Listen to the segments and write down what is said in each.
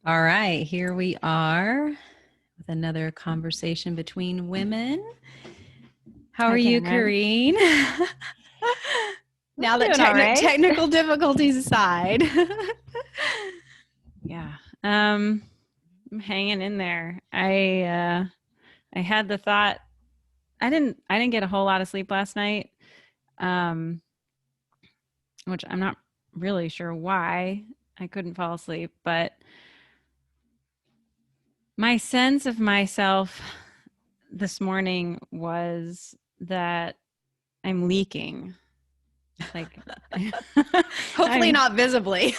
All right, here we are with another conversation between women. How are Hi, you, Cameron. Kareen? I'm Now that doing all right. technical difficulties aside. Yeah. Um, I'm hanging in there. I had the thought I didn't get a whole lot of sleep last night. Um, which I'm not really sure why I couldn't fall asleep, but my sense of myself this morning was that I'm leaking. Like Hopefully I'm not visibly.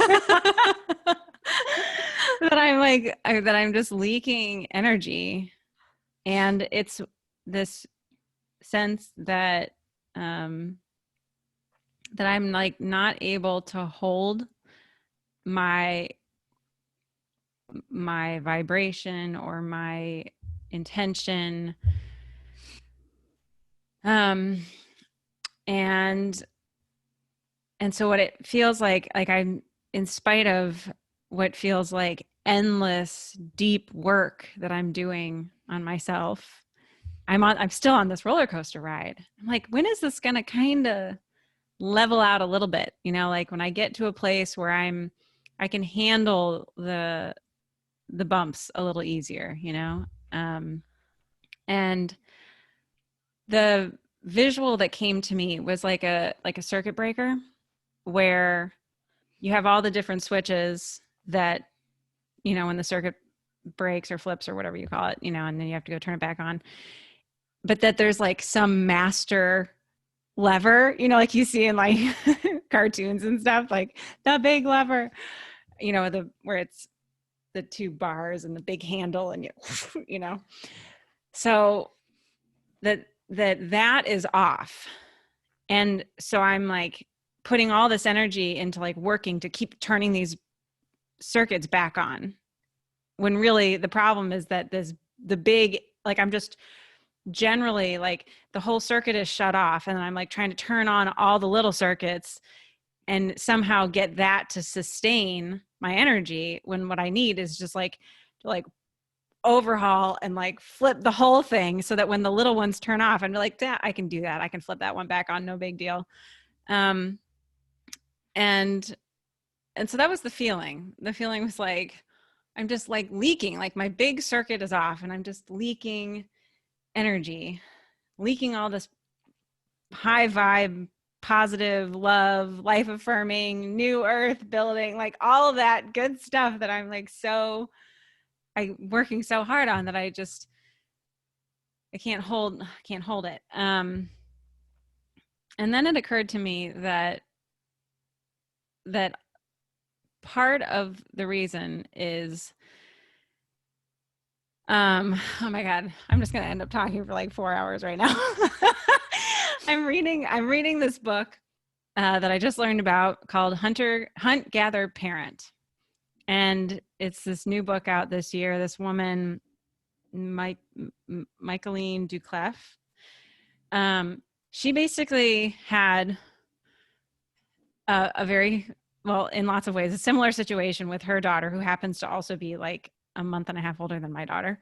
that I'm just leaking energy, and it's this sense um that I'm like not able to hold my vibration or my intention, um and so what it feels like I'm, in spite of what feels like endless deep work that I'm doing on myself, I'm still on this roller coaster ride. I'm like, when is this gonna kind of level out a little bit? Like when I get to a place where I can handle the bumps a little easier. Um and the visual that came to me was like a circuit breaker, where you have all the different switches that, when the circuit breaks or flips or whatever you call it, and then you have to go turn it back on, but that there's like some master lever, like you see in like cartoons and stuff, like the big lever, the where it's the two bars and the big handle, and you know so that is off. And so I'm like putting all this energy into like working to keep turning these circuits back on, when really the problem is that the big, like, I'm just generally like the whole circuit is shut off, and I'm like trying to turn on all the little circuits and somehow get that to sustain my energy, when what I need is just like to like overhaul and like flip the whole thing, so that when the little ones turn off, I'm like, I can do that, I can flip that one back on, no big deal. um and so that was the feeling was like, I'm just like leaking, like my big circuit is off and I'm just leaking energy, leaking all this high vibe, positive love, life affirming, new earth building, like all of that good stuff that I'm like I working so hard on, that I can't hold it. And then it occurred to me that part of the reason is, oh my God, I'm just going to end up talking for like 4 hours right now. I'm reading this book that I just learned about, called Hunt, Gather, Parent. And it's this new book out this year. This woman, Michaeline Duclef, she basically had a very, well, in lots of ways, a similar situation with her daughter, who happens to also be like a month and a half older than my daughter.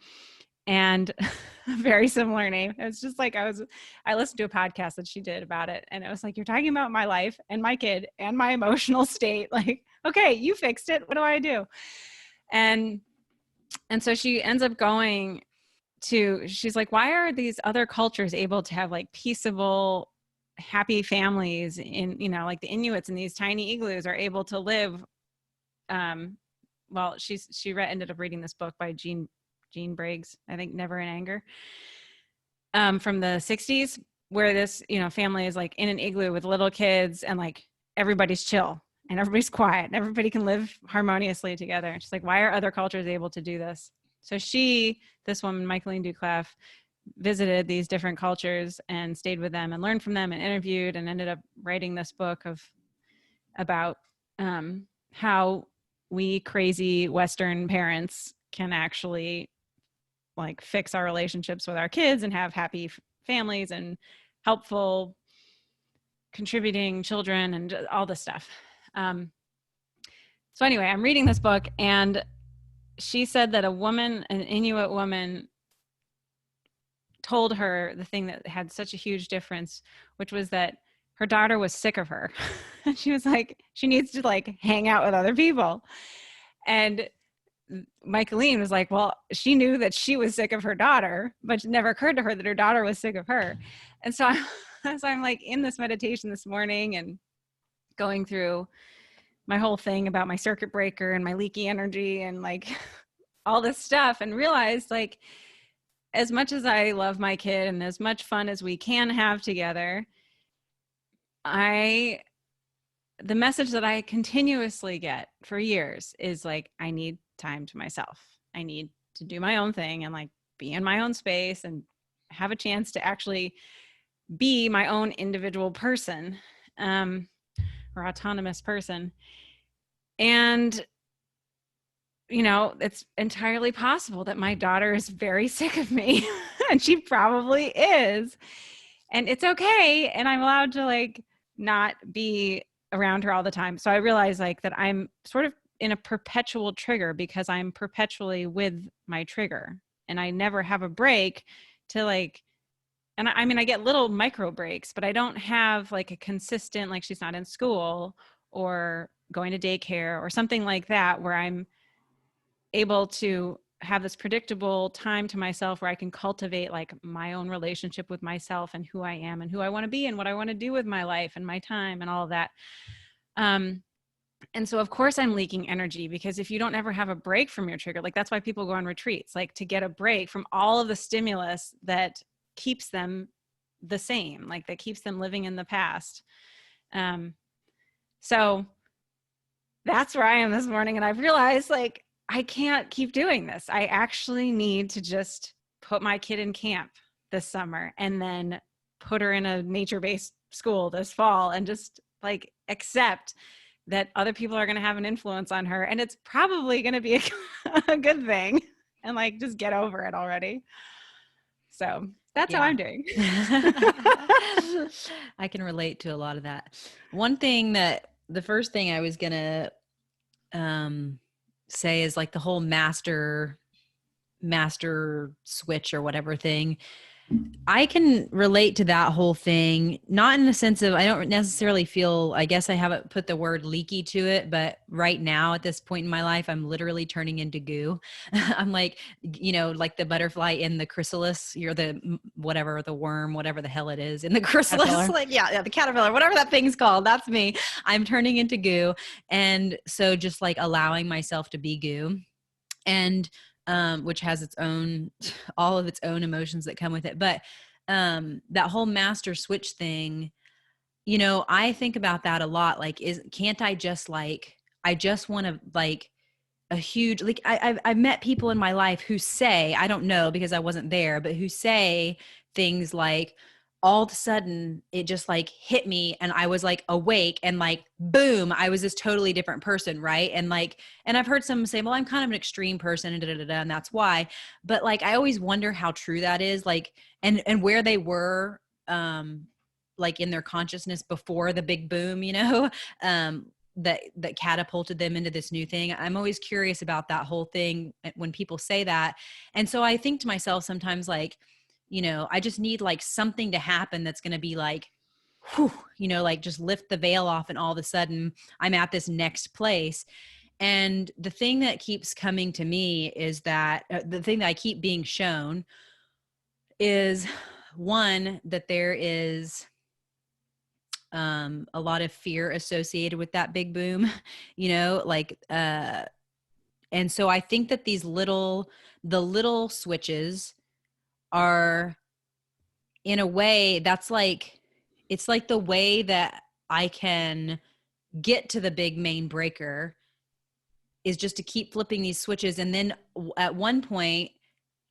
And a very similar name. It's just like I listened to a podcast that she did about it, and it was like, you're talking about my life and my kid and my emotional state. Like, okay, you fixed it. What do I do? And so she ends up going she's like, why are these other cultures able to have like peaceable, happy families, in, like the Inuits in these tiny igloos are able to live. Well, ended up reading this book by Jean Briggs, I think, Never in Anger, from the 60s, where this, family is like in an igloo with little kids, and like everybody's chill and everybody's quiet and everybody can live harmoniously together. And she's like, why are other cultures able to do this? So this woman, Michaeline Duclef, visited these different cultures and stayed with them and learned from them and interviewed, and ended up writing this book about how we crazy Western parents can actually like fix our relationships with our kids and have happy families and helpful, contributing children and all this stuff. So anyway, I'm reading this book, and she said that a woman, an Inuit woman, told her the thing that had such a huge difference, which was that her daughter was sick of her. She was like, she needs to like hang out with other people. And Michaeline was like, well, she knew that she was sick of her daughter, but it never occurred to her that her daughter was sick of her. And so, so I'm like in this meditation this morning and going through my whole thing about my circuit breaker and my leaky energy and like all this stuff, and realized like, as much as I love my kid and as much fun as we can have together, the message that I continuously get for years is like, I need time to myself. I need to do my own thing and like be in my own space and have a chance to actually be my own individual person, or autonomous person. And, you know, it's entirely possible that my daughter is very sick of me and she probably is. And it's okay. And I'm allowed to like not be around her all the time. So I realize like that I'm sort of in a perpetual trigger because I'm perpetually with my trigger and I never have a break to like, and I mean, I get little micro breaks, but I don't have like a consistent, like she's not in school or going to daycare or something like that, where I'm able to have this predictable time to myself where I can cultivate like my own relationship with myself and who I am and who I want to be and what I want to do with my life and my time and all of that. And so of course I'm leaking energy, because if you don't ever have a break from your trigger, like that's why people go on retreats, like to get a break from all of the stimulus that keeps them the same, like that keeps them living in the past. So that's where I am this morning. And I've realized like, I can't keep doing this. I actually need to just put my kid in camp this summer and then put her in a nature-based school this fall and just like accept that other people are going to have an influence on her. And it's probably going to be a good thing, and like, just get over it already. So that's how I'm doing. I can relate to a lot of that. One thing that the first thing I was going to say is like the whole master switch or whatever thing. I can relate to that whole thing, not in the sense of, I don't necessarily feel, I guess I haven't put the word leaky to it, but right now at this point in my life, I'm literally turning into goo. I'm like, you know, like the butterfly in the chrysalis, you're the, whatever, the worm, whatever the hell it is in the chrysalis, Caterpillar. like, yeah, the caterpillar, whatever that thing's called. That's me. I'm turning into goo. And so just like allowing myself to be goo, and which has its own, all of its own emotions that come with it. But that whole master switch thing, you know, I think about that a lot. Like, can't I just like, I just want to like a huge, like I've met people in my life who say, I don't know because I wasn't there, but who say things like, all of a sudden it just like hit me and I was like awake and like, boom, I was this totally different person. Right. And like, and I've heard some say, well, I'm kind of an extreme person and and that's why, but like, I always wonder how true that is, like, and where they were, like in their consciousness before the big boom, you know, that catapulted them into this new thing. I'm always curious about that whole thing when people say that. And so I think to myself sometimes like, you know, I just need like something to happen that's going to be like, whew, you know, like just lift the veil off and all of a sudden I'm at this next place. And the thing that keeps coming to me is that the thing that I keep being shown is, one, that there is a lot of fear associated with that big boom, you know, like, and so I think that the little switches are, in a way, that's like, it's like the way that I can get to the big main breaker is just to keep flipping these switches. And then at one point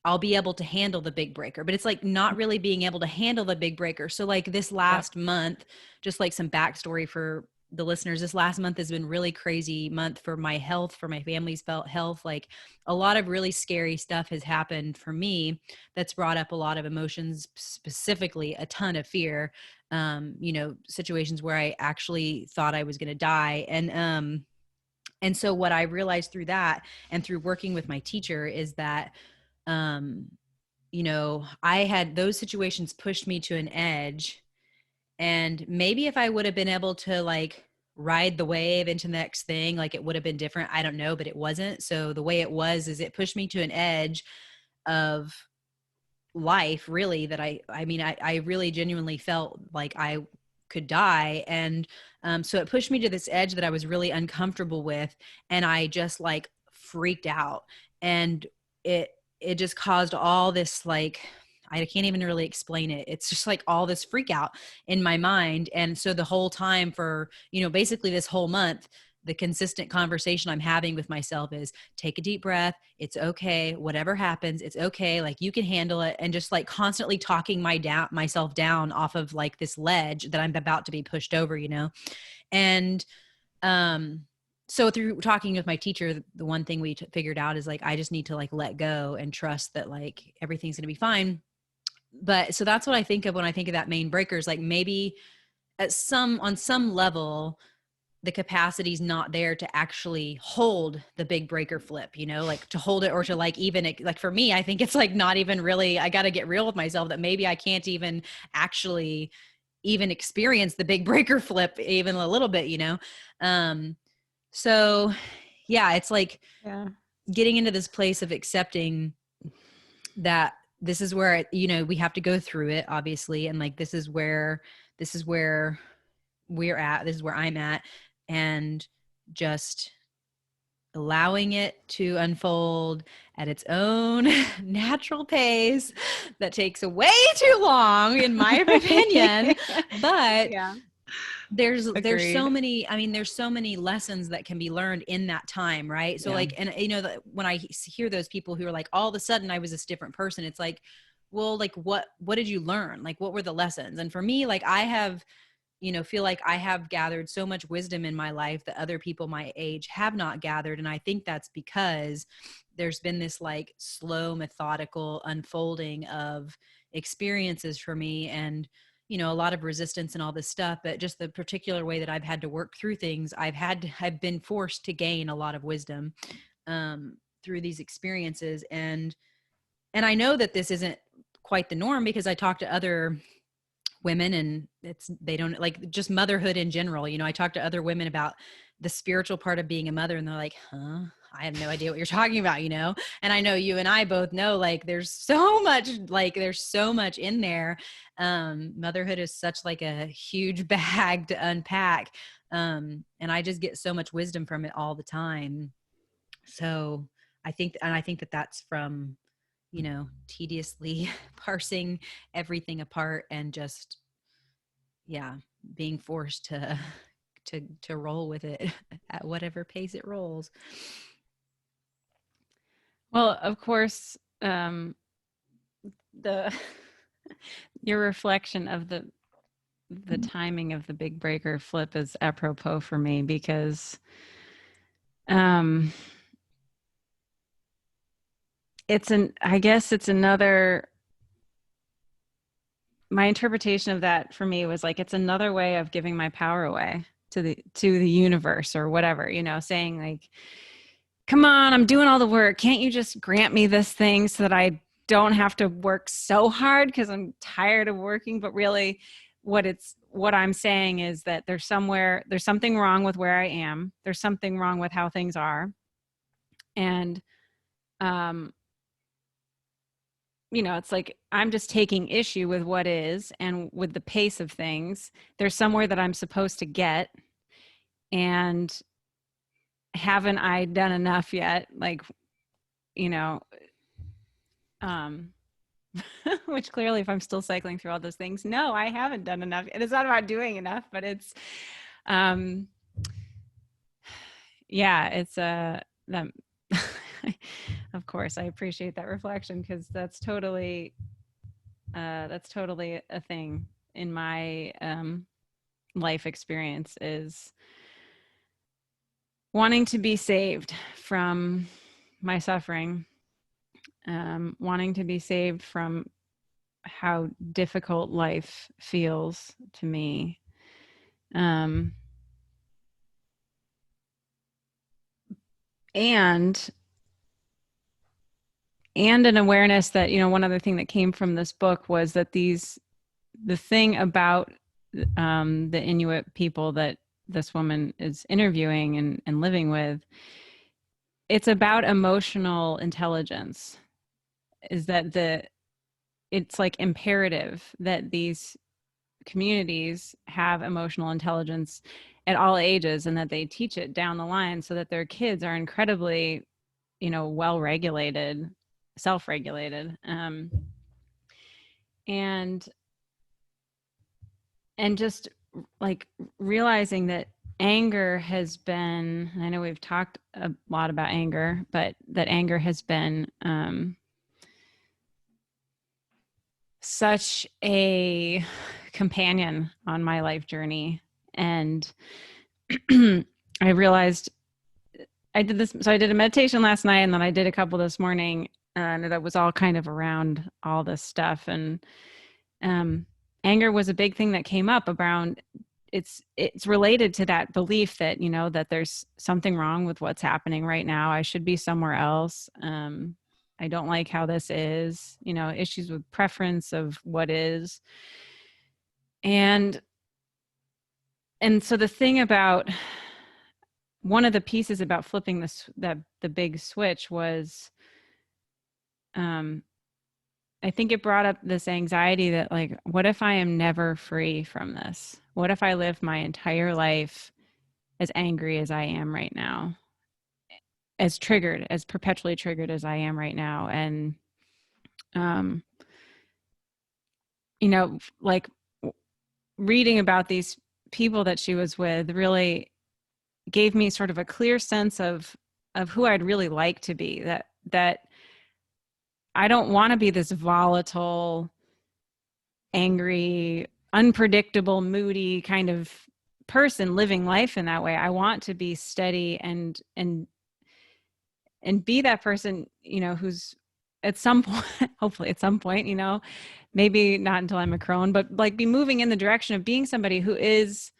I'll be able to handle the big breaker, but it's like not really being able to handle the big breaker. So like this last month, just like some backstory for the listeners, this last month has been really crazy month for my health, for my family's health. Like a lot of really scary stuff has happened for me that's brought up a lot of emotions, specifically a ton of fear, you know, situations where I actually thought I was going to die. And, And so what I realized through that and through working with my teacher is that, um, you know, I had those situations pushed me to an edge. And maybe if I would have been able to like ride the wave into the next thing, like it would have been different. I don't know, but it wasn't. So the way it was is it pushed me to an edge of life, really, that I mean, I really genuinely felt like I could die. And so it pushed me to this edge that I was really uncomfortable with. And I just like freaked out. And it, it just caused all this like, I can't even really explain it. It's just like all this freak out in my mind. And so the whole time for, you know, basically this whole month, the consistent conversation I'm having with myself is take a deep breath. It's okay. Whatever happens, it's okay. Like you can handle it. And just like constantly talking myself down off of like this ledge that I'm about to be pushed over, you know? And, um, so through talking with my teacher, the one thing we figured out is like, I just need to like let go and trust that like everything's going to be fine. But so that's what I think of when I think of that main breakers, like maybe on some level, the capacity is not there to actually hold the big breaker flip, you know, like to hold it or to like even like for me, I think it's like not even really, I got to get real with myself that maybe I can't even actually even experience the big breaker flip even a little bit, you know? Um, so yeah, it's like Yeah. getting into this place of accepting that this is where, you know, we have to go through it obviously. And like, this is where we're at, this is where I'm at, and just allowing it to unfold at its own natural pace that takes way too long in my opinion, but Yeah. there's so Agreed. many, I mean there's so many lessons that can be learned in that time, right? So Yeah. like, and you know that when I hear those people who are like all of a sudden I was this different person, it's like, well, like what did you learn, like what were the lessons? And for me, like I have, you know, feel like I have gathered so much wisdom in my life that other people my age have not gathered. And I think that's because there's been this like slow, methodical unfolding of experiences for me, and, you know, a lot of resistance and all this stuff, but just the particular way that I've had to work through things, I've been forced to gain a lot of wisdom through these experiences. And I know that this isn't quite the norm because I talk to other women, and they don't like just motherhood in general. You know, I talk to other women about the spiritual part of being a mother, and they're like, huh, I have no idea what you're talking about, you know? And I know you and I both know like there's so much in there. Motherhood is such like a huge bag to unpack. And I just get so much wisdom from it all the time. So I think that that's from, you know, tediously parsing everything apart and just, yeah, being forced to to roll with it at whatever pace it rolls. Well, of course, the your reflection of the timing of the big breaker flip is apropos for me because um I guess it's another, my interpretation of that for me was like it's another way of giving my power away to the universe or whatever, you know, saying like, come on, I'm doing all the work, can't you just grant me this thing so that I don't have to work so hard because I'm tired of working. But really what I'm saying is that there's something wrong with where I am, there's something wrong with how things are. And um you know, it's like I'm just taking issue with what is and with the pace of things. There's somewhere that I'm supposed to get, and haven't I done enough yet? Like, you know, um, which clearly, if I'm still cycling through all those things, no, I haven't done enough. And it's not about doing enough, but it's, um, yeah, it's that. Of course, I appreciate that reflection because that's totally a thing in my life experience, is wanting to be saved from my suffering, wanting to be saved from how difficult life feels to me. Um, and an awareness that, one other thing that came from this book was that the thing about the Inuit people that this woman is interviewing and living with, it's about emotional intelligence. Is that it's like imperative that these communities have emotional intelligence at all ages, and that they teach it down the line so that their kids are incredibly, well regulated, self-regulated, and just like realizing that anger has been, I know we've talked a lot about anger, but that anger has been such a companion on my life journey. And I realized I did this. So I did a meditation last night, and then I did a couple this morning, and that was all kind of around all this stuff. And um, anger was a big thing that came up around. It's related to that belief that, that there's something wrong with what's happening right now. I should be somewhere else. I don't like how this is. Issues with preference of what is. And so the thing about one of the pieces about flipping the big switch was, I think it brought up this anxiety that, like, what if I am never free from this? What if I live my entire life as angry as I am right now, as perpetually triggered as I am right now? And, um, like reading about these people that she was with really gave me sort of a clear sense of who I'd really like to be. That I don't want to be this volatile, angry, unpredictable, moody kind of person living life in that way. I want to be steady and be that person, who's at some point, hopefully at some point, maybe not until I'm a crone, but like be moving in the direction of being somebody who is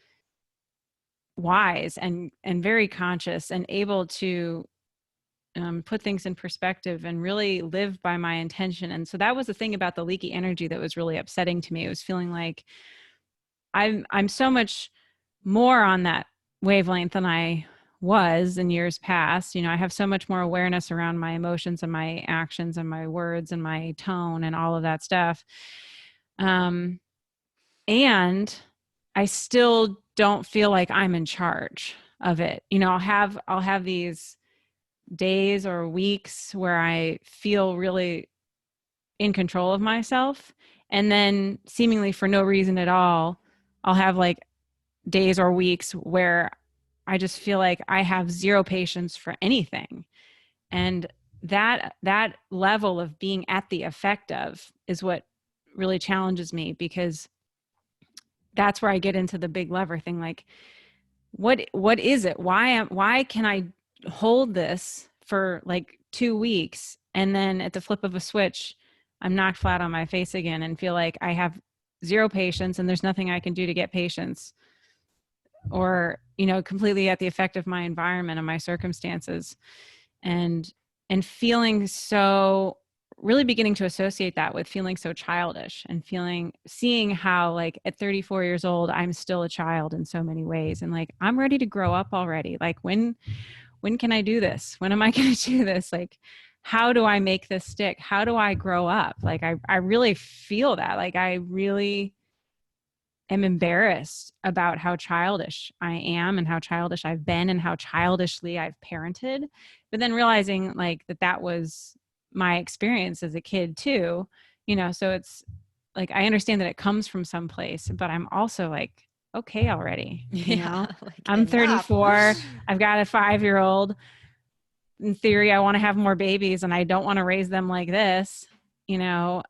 wise and very conscious and able to put things in perspective and really live by my intention. And so that was the thing about the leaky energy that was really upsetting to me. It was feeling like I'm so much more on that wavelength than I was in years past. I have so much more awareness around my emotions and my actions and my words and my tone and all of that stuff. And I still don't feel like I'm in charge of it. I'll have these days or weeks where I feel really in control of myself. And then seemingly for no reason at all, I'll have like days or weeks where I just feel like I have zero patience for anything. And that level of being at the effect of is what really challenges me, because that's where I get into the big lever thing. Like, what is it? Why can I hold this for like 2 weeks, and then at the flip of a switch, I'm knocked flat on my face again and feel like I have zero patience and there's nothing I can do to get patience, or, completely at the effect of my environment and my circumstances. And feeling so, really beginning to associate that with feeling so childish, and seeing how like at 34 years old, I'm still a child in so many ways. And like, I'm ready to grow up already. Like, when can I do this? When am I going to do this? Like, how do I make this stick? How do I grow up? Like, I really feel that. Like, I really am embarrassed about how childish I am and how childish I've been and how childishly I've parented. But then realizing like that was my experience as a kid too, so it's like, I understand that it comes from someplace, but I'm also like, okay, already, Yeah, like I'm enough. 34. I've got a 5-year-old. In theory, I want to have more babies and I don't want to raise them like this, and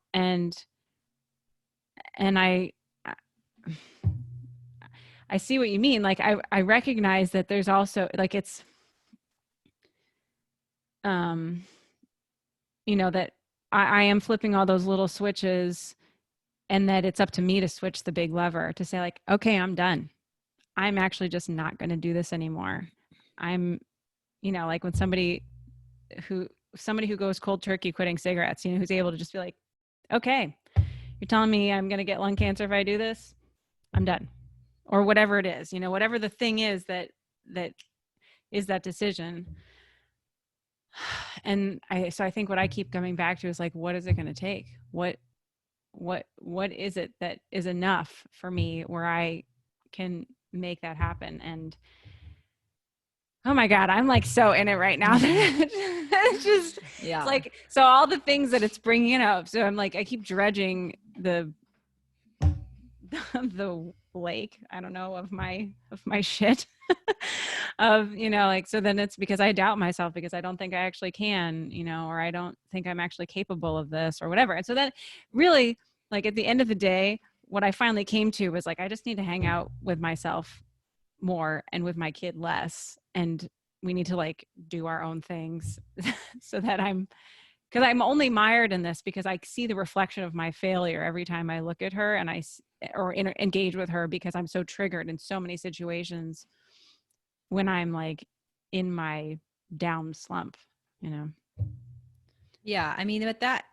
I see what you mean. Like, I recognize that there's also like, it's, that I am flipping all those little switches, and that it's up to me to switch the big lever to say like, okay, I'm done. I'm actually just not going to do this anymore. I'm you know, like when somebody who goes cold turkey quitting cigarettes, you know, who's able to just be like, okay, you're telling me I'm going to get lung cancer if I do this, I'm done. Or whatever it is, you know, whatever the thing is that is that decision. And so I think what I keep coming back to is like, what is it going to take? What is it that is enough for me where I can make that happen? And oh my God, I'm like so in it right now. It's just, it's Yeah. like, so all the things that it's bringing up. So I'm like, I keep dredging the lake, I don't know, of my shit of, you know, like, so then it's because I doubt myself because I don't think I actually can, you know, or I don't think I'm actually capable of this or whatever. And so then really, like, at the end of the day, what I finally came to was like, I just need to hang out with myself more and with my kid less. And we need to like do our own things so that because I'm only mired in this because I see the reflection of my failure every time I look at her and engage with her, because I'm so triggered in so many situations when I'm like in my down slump, you know? Yeah, I mean, but that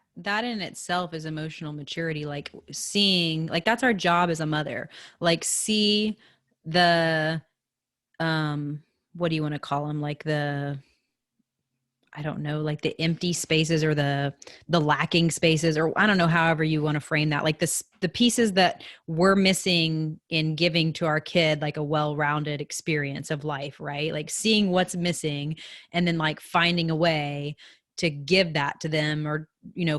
in itself is emotional maturity, like seeing, like that's our job as a mother. Like see the what do you want to call them? Like the, I don't know, like the empty spaces or the lacking spaces, or I don't know, however you want to frame that. Like this, the pieces that we're missing in giving to our kid like a well-rounded experience of life, right? Like seeing what's missing and then like finding a way to give that to them, or you know,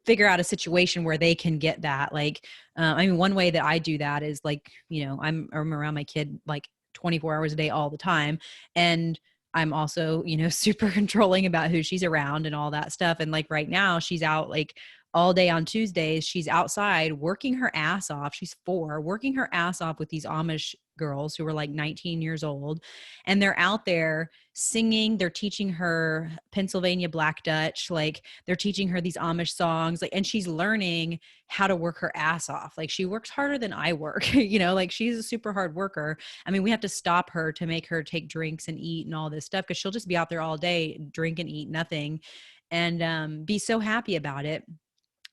figure out a situation where they can get that. Like I mean, one way that I do that is like, you know, I'm around my kid like 24 hours a day all the time, and I'm also, you know, super controlling about who she's around and all that stuff. And like right now, she's out like all day on Tuesdays. She's outside working her ass off. She's 4, working her ass off with these Amish girls who are like 19 years old. And they're out there singing. They're teaching her Pennsylvania Black Dutch. Like they're teaching her these Amish songs. Like, and she's learning how to work her ass off. Like she works harder than I work, you know, like she's a super hard worker. I mean, we have to stop her to make her take drinks and eat and all this stuff because she'll just be out there all day, drink and eat nothing, and be so happy about it.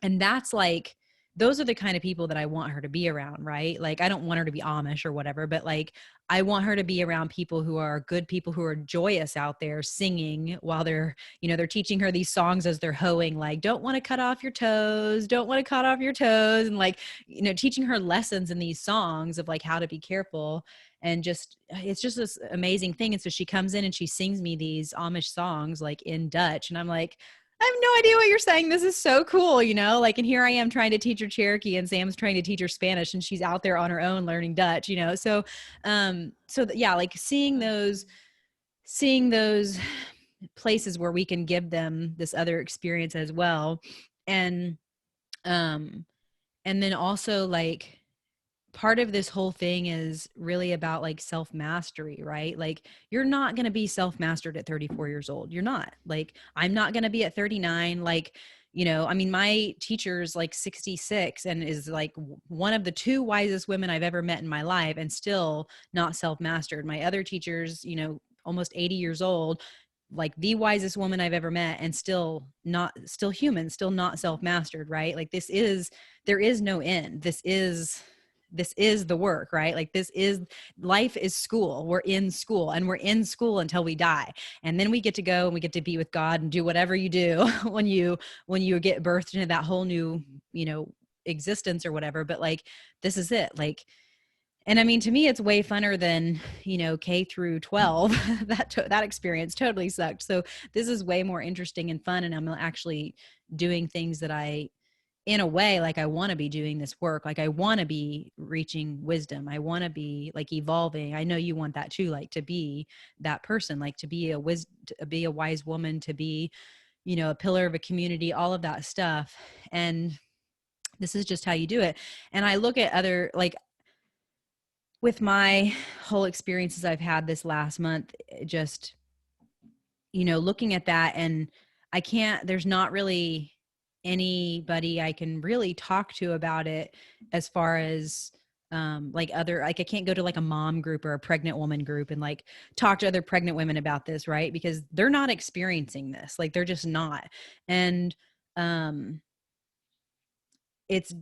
And that's like, those are the kind of people that I want her to be around, right? Like, I don't want her to be Amish or whatever, but like, I want her to be around people who are good people who are joyous out there singing while they're, you know, they're teaching her these songs as they're hoeing, like, don't want to cut off your toes, don't want to cut off your toes. And like, you know, teaching her lessons in these songs of like how to be careful. And just, it's just this amazing thing. And so she comes in and she sings me these Amish songs like in Dutch. And I'm like, I have no idea what you're saying. This is so cool, you know? Like, and here I am trying to teach her Cherokee and Sam's trying to teach her Spanish and she's out there on her own learning Dutch, you know? So, yeah, like seeing those places where we can give them this other experience as well. And, um, and then also like, part of this whole thing is really about like self mastery, right? Like you're not going to be self mastered at 34 years old. You're not. Like I'm not going to be at 39. Like, you know, I mean, my teacher's like 66 and is like one of the 2 wisest women I've ever met in my life and still not self mastered. My other teacher's, you know, almost 80 years old, like the wisest woman I've ever met and still human, still not self mastered, right? Like there is no end. This is the work, right? Like this is, life is school. We're in school and we're in school until we die. And then we get to go and we get to be with God and do whatever you do when you get birthed into that whole new, you know, existence or whatever. But like, this is it. Like, and I mean, to me, it's way funner than, you know, K through 12. That experience totally sucked. So this is way more interesting and fun. And I'm actually doing things that I, in a way, like I want to be doing this work. Like I want to be reaching wisdom. I want to be like evolving. I know you want that too, like to be that person, like to be to be a wise woman, to be, you know, a pillar of a community, all of that stuff. And this is just how you do it. And I look at other, like with my whole experiences I've had this last month, just, you know, looking at that, and there's not really anybody I can really talk to about it as far as like other, like I can't go to like a mom group or a pregnant woman group and like talk to other pregnant women about this, right? Because they're not experiencing this. Like they're just not. And um it's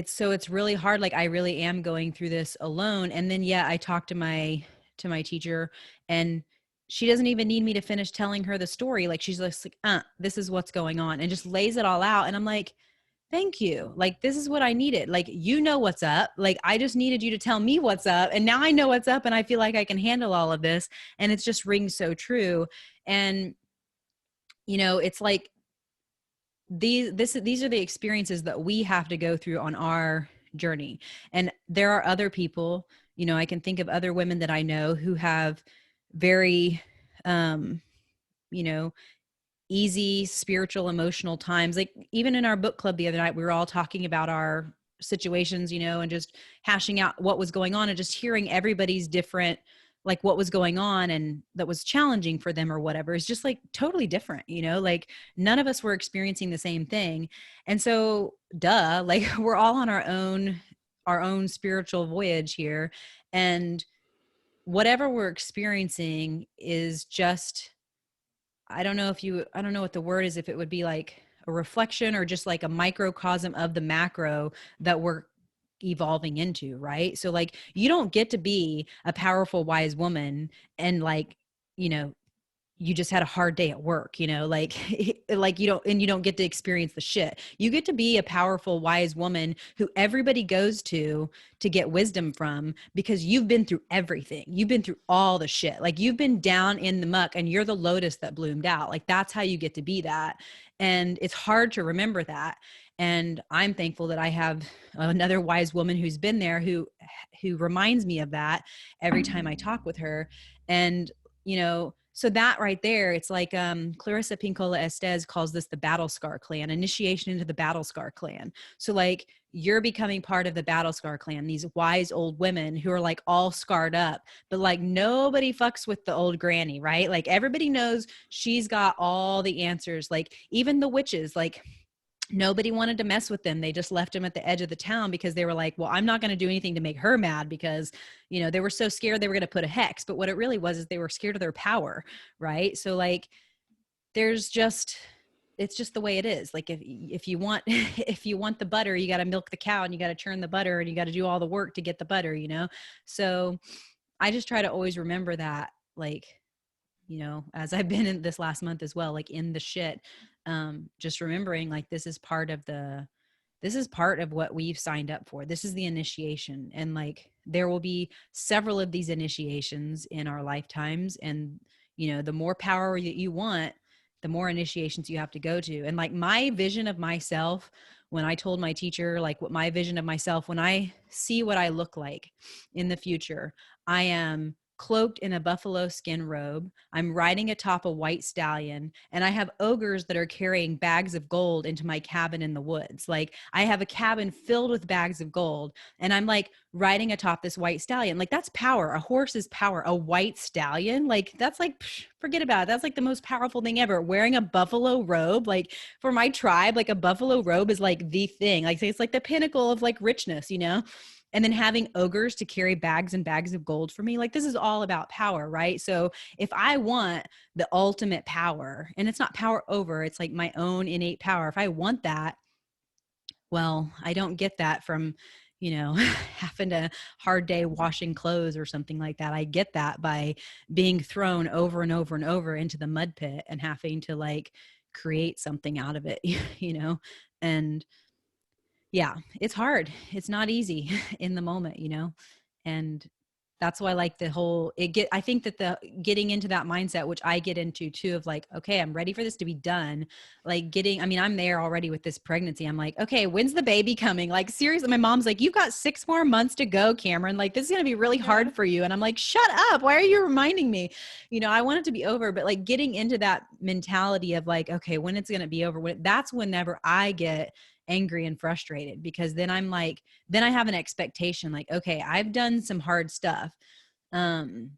so it's really hard. Like I really am going through this alone. And then yeah, I talked to my teacher, and she doesn't even need me to finish telling her the story. Like she's just like, this is what's going on, and just lays it all out. And I'm like, thank you. Like this is what I needed. Like you know what's up. Like I just needed you to tell me what's up. And now I know what's up, and I feel like I can handle all of this. And it's just rings so true. And it's like these are the experiences that we have to go through on our journey. And there are other people, I can think of other women that I know who have very um you know easy spiritual emotional times. Like even in our book club the other night, we were all talking about our situations, and just hashing out what was going on, and just hearing everybody's different, like what was going on and that was challenging for them or whatever, is just like totally different, like none of us were experiencing the same thing. And so duh, like we're all on our own spiritual voyage here. And whatever we're experiencing is just, I don't know what the word is, if it would be like a reflection or just like a microcosm of the macro that we're evolving into, right? So like you don't get to be a powerful wise woman and like, you know, you just had a hard day at work, like like you don't get to experience the shit. You get to be a powerful wise woman who everybody goes to get wisdom from, because you've been through everything. You've been through all the shit. Like you've been down in the muck and you're the lotus that bloomed out. Like that's how you get to be that. And it's hard to remember that. And I'm thankful that I have another wise woman who's been there, who reminds me of that every time I talk with her. And so that right there, it's like Clarissa Pinkola Estes calls this the battle scar clan, initiation into the battle scar clan. So like you're becoming part of the battle scar clan, these wise old women who are like all scarred up, but like nobody fucks with the old granny, right? Like everybody knows she's got all the answers. Like even the witches, like nobody wanted to mess with them. They just left them at the edge of the town because they were like, well, I'm not going to do anything to make her mad, because, they were so scared they were going to put a hex. But what it really was is they were scared of their power. Right. So like, it's just the way it is. Like if you want, if you want the butter, you got to milk the cow and you got to churn the butter and you got to do all the work to get the butter, So I just try to always remember that, like, as I've been in this last month as well, like in the shit, just remembering like this is part of what we've signed up for. This is the initiation. And like, there will be several of these initiations in our lifetimes. And, the more power that you want, the more initiations you have to go to. And like my vision of myself, when I told my teacher, like what my vision of myself, when I see what I look like in the future, I am cloaked in a buffalo skin robe. I'm riding atop a white stallion, and I have ogres that are carrying bags of gold into my cabin in the woods. Like I have a cabin filled with bags of gold, and I'm like riding atop this white stallion. Like that's power. A horse is power. A white stallion, like that's like, forget about it. That's like the most powerful thing ever. Wearing a buffalo robe, like for my tribe, like a buffalo robe is like the thing. Like it's like the pinnacle of like richness, and then having ogres to carry bags and bags of gold for me. Like this is all about power, right? So if I want the ultimate power, and it's not power over, it's like my own innate power. If I want that, well, I don't get that from, having a hard day washing clothes or something like that. I get that by being thrown over and over and over into the mud pit and having to like create something out of it, and yeah, it's hard. It's not easy in the moment, and that's why I like the whole I think that the getting into that mindset, which I get into too, of like, okay, I'm ready for this to be done. Like I'm there already with this pregnancy. I'm like, okay, when's the baby coming? Like seriously, my mom's like, you've got 6 more months to go, Cameron. Like this is going to be really hard for you. And I'm like, shut up. Why are you reminding me? I want it to be over, but like getting into that mentality of like, okay, when it's going to be over, that's whenever I get angry and frustrated, because then I'm like, then I have an expectation like, okay, I've done some hard stuff. Um,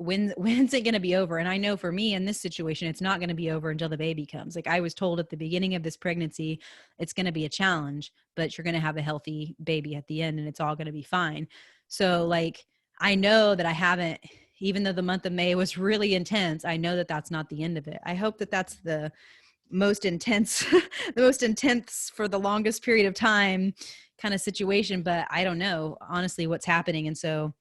when's it going to be over? And I know for me in this situation, it's not going to be over until the baby comes. Like I was told at the beginning of this pregnancy, it's going to be a challenge, but you're going to have a healthy baby at the end and it's all going to be fine. So like, I know that I haven't, even though the month of May was really intense, I know that that's not the end of it. I hope that that's the most intense, the most intense for the longest period of time kind of situation, but I don't know honestly what's happening. And so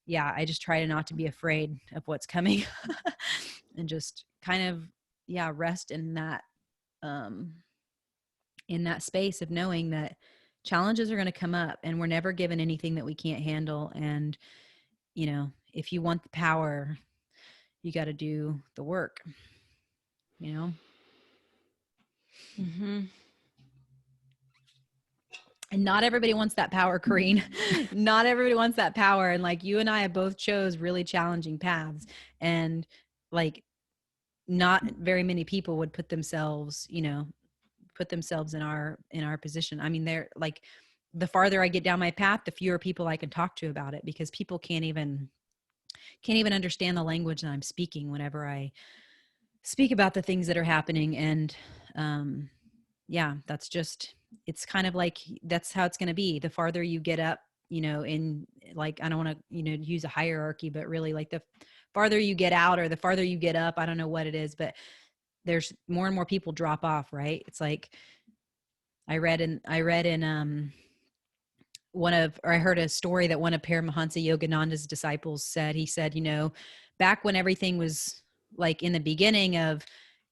yeah, I just try to not to be afraid of what's coming and just kind of, yeah, rest um, in that space of knowing that challenges are going to come up and we're never given anything that we can't handle. And, you know, if you want the power, you got to do the work, you know? Mm-hmm. And not everybody wants that power, Corrine. Not everybody wants that power. And like you and I have both chose really challenging paths. And like not very many people would put themselves, you know, put themselves in our position. I mean, they're like the farther I get down my path, the fewer people I can talk to about it because people can't even understand the language that I'm speaking whenever I speak about the things that are happening. And yeah, that's just, it's kind of like that's how it's going to be. The farther you get up, you know, in like, I don't want to, you know, use a hierarchy, but really like the farther you get out or the farther you get up, I don't know what it is, but there's more and more people drop off, right? It's like I read in I heard a story that one of Paramahansa Yogananda's disciples said. He said, you know, back when everything was like in the beginning of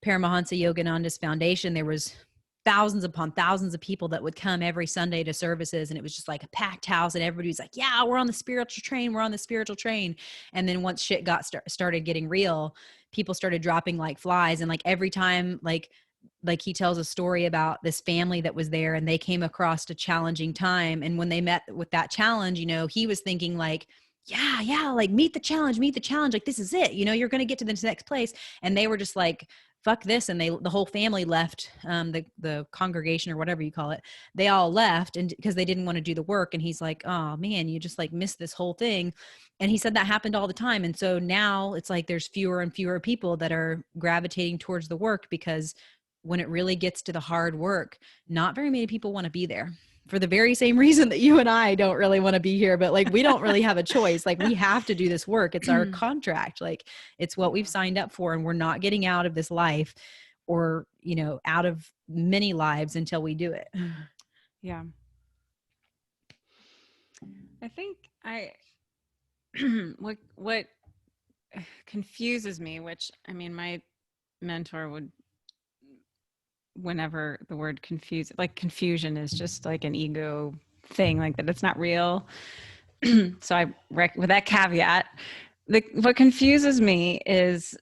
Paramahansa Yogananda's foundation, there was thousands upon thousands of people that would come every Sunday to services. And it was just like a packed house. And everybody was like, yeah, we're on the spiritual train. We're on the spiritual train. And then once shit got started getting real, people started dropping like flies. And like every time, like he tells a story about this family that was there and they came across a challenging time. And when they met with that challenge, you know, he was thinking like, yeah, like meet the challenge. Like, this is it. You know, you're going to get to the next place. And they were just like, fuck this. And the whole family left, the congregation or whatever you call it. They all left and because they didn't want to do the work. And he's like, oh man, you just like missed this whole thing. And he said that happened all the time. And so now it's like, there's fewer and fewer people that are gravitating towards the work because when it really gets to the hard work, not very many people want to be there for the very same reason that you and I don't really want to be here, but like, we don't really have a choice. Like we have to do this work. It's our contract. Like it's what we've signed up for and we're not getting out of this life or, you know, out of many lives until we do it. Yeah. I think what confuses me, which I mean, my mentor would, whenever the word confusion is just like an ego thing, like that it's not real. So with that caveat, what confuses me is,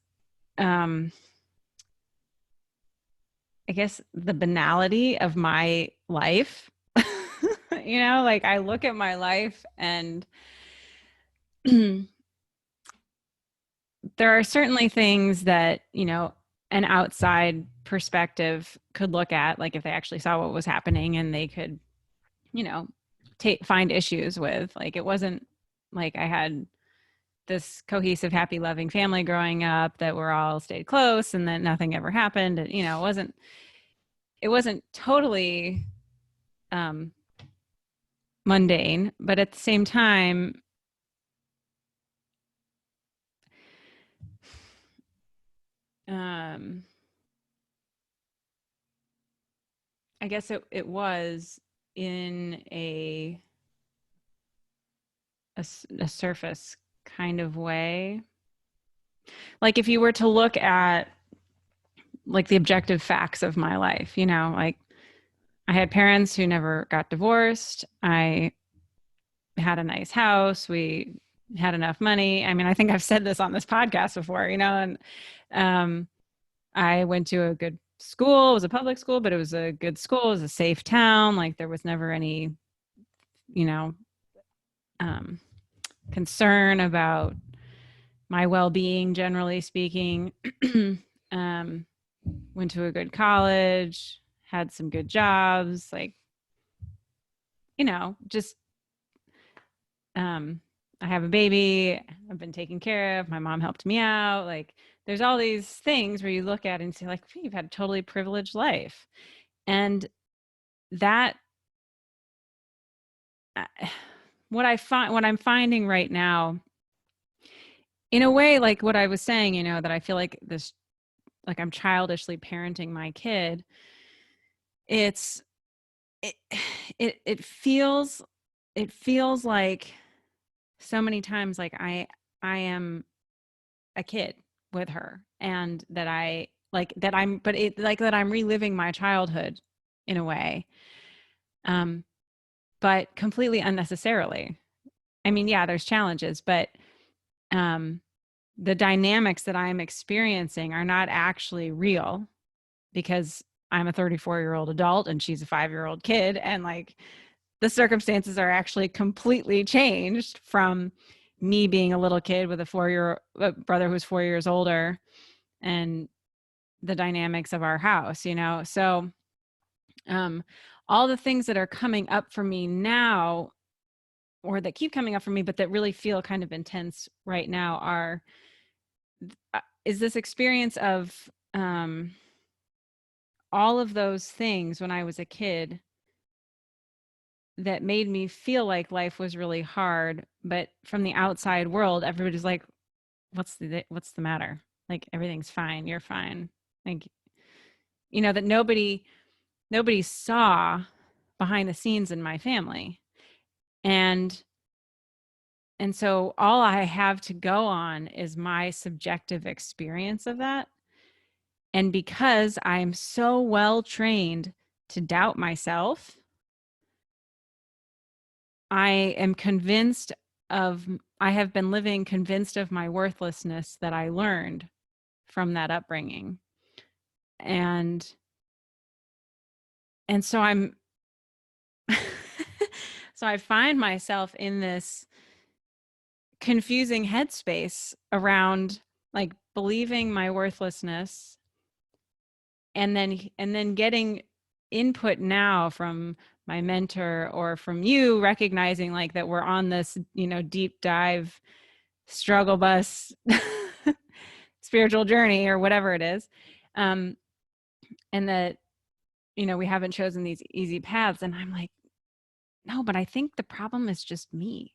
I guess the banality of my life. You know, like I look at my life and there are certainly things that, you know, an outside perspective could look at, like if they actually saw what was happening and they could, you know, find issues with. Like it wasn't like I had this cohesive, happy, loving family growing up that we're all stayed close and that nothing ever happened. And, you know, it wasn't totally mundane, but at the same time, I guess it was in a surface kind of way. Like if you were to look at like the objective facts of my life, you know, like I had parents who never got divorced. I had a nice house. We had enough money. I mean, I think I've said this on this podcast before, you know, and I went to a good school. It was a public school, but it was a good school. It was a safe town. Like there was never any, you know, concern about my well-being, generally speaking. Went to a good college, had some good jobs, like, you know, just I have a baby, I've been taken care of, my mom helped me out. Like there's all these things where you look at it and say like, you've had a totally privileged life. And that what I'm finding right now, in a way, like what I was saying, you know, that I feel like this, like I'm childishly parenting my kid. It's it it feels like so many times like I am a kid with her, and that I like that I'm but it like that I'm reliving my childhood in a way, um but completely unnecessarily. I mean, yeah, there's challenges, but um the dynamics that I'm experiencing are not actually real, because I'm a 34-year-old adult and she's a 5-year-old kid, and like the circumstances are actually completely changed from me being a little kid with a 4-year brother who's 4 years older, and the dynamics of our house, you know. So um all the things that are coming up for me now, or that keep coming up for me but that really feel kind of intense right now, are is this experience of all of those things when I was a kid that made me feel like life was really hard, but from the outside world everybody's like, what's the matter? Like everything's fine, you're fine. Like, you know, that nobody saw behind the scenes in my family. And so all I have to go on is my subjective experience of that. And because I'm so well trained to doubt myself, I am convinced of, I have been living convinced of my worthlessness that I learned from that upbringing. And so I'm so I find myself in this confusing headspace around like believing my worthlessness, and then getting input now from my mentor or from you, recognizing like that we're on this, you know, deep dive struggle bus spiritual journey or whatever it is, and that, you know, we haven't chosen these easy paths. And I'm like, no, but I think the problem is just me.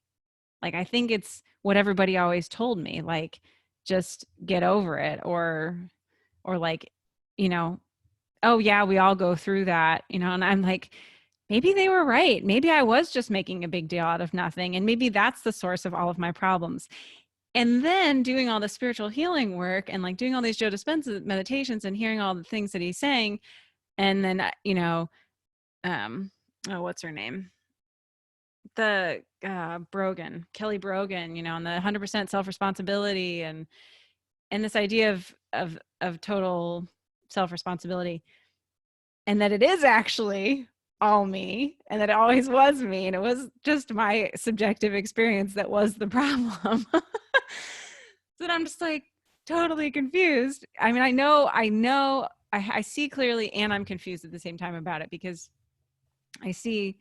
Like I think it's what everybody always told me, like just get over it, or like, you know, oh yeah, we all go through that, you know. And I'm like, maybe they were right. Maybe I was just making a big deal out of nothing, and maybe that's the source of all of my problems. And then doing all the spiritual healing work and like doing all these Joe Dispenza meditations and hearing all the things that he's saying, and then you know, oh, what's her name, the Kelly Brogan, you know, and the 100% self-responsibility, and this idea of total self-responsibility, and that it is actually all me, and that it always was me, and it was just my subjective experience that was the problem. So then I'm just like totally confused. I mean, I see clearly, and I'm confused at the same time about it, because I see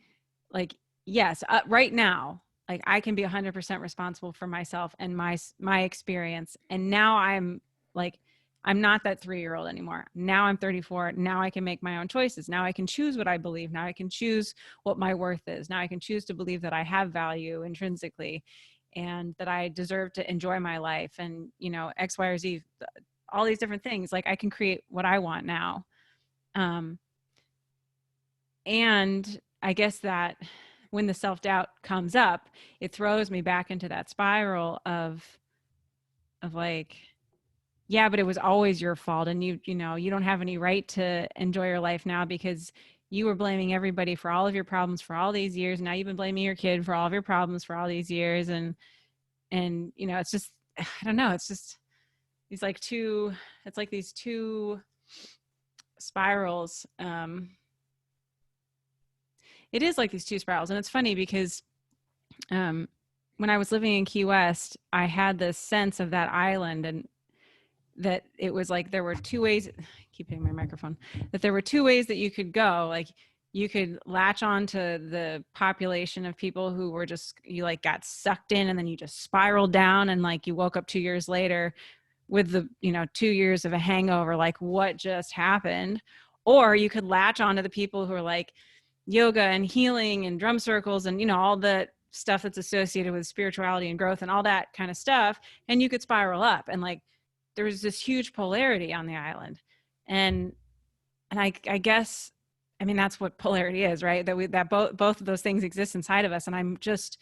like, yes, right now, like I can be 100% responsible for myself and my experience. And now I'm like, I'm not that 3-year-old anymore. Now I'm 34. Now I can make my own choices. Now I can choose what I believe. Now I can choose what my worth is. Now I can choose to believe that I have value intrinsically, and that I deserve to enjoy my life, and, you know, X, Y, or Z, all these different things. Like I can create what I want now. Um, and I guess that when the self-doubt comes up, it throws me back into that spiral of like, yeah, but it was always your fault, and you know, you don't have any right to enjoy your life now, because you were blaming everybody for all of your problems for all these years. Now you've been blaming your kid for all of your problems for all these years. And you know, it's just, I don't know, it's just these like two, it's like these two spirals. It is like these two spirals. And it's funny because when I was living in Key West, I had this sense of that island, and that it was like there were two ways, I keep hitting my microphone, that there were two ways that you could go. Like you could latch on to the population of people who were just, you like got sucked in and then you just spiraled down and like you woke up 2 years later with the, 2 years of a hangover, like what just happened. Or you could latch on to the people who are like yoga and healing and drum circles and, all the stuff that's associated with spirituality and growth and all that kind of stuff. And you could spiral up. And like, there's this huge polarity on the island. And I guess, I mean, that's what polarity is, right? That both of those things exist inside of us. And I'm just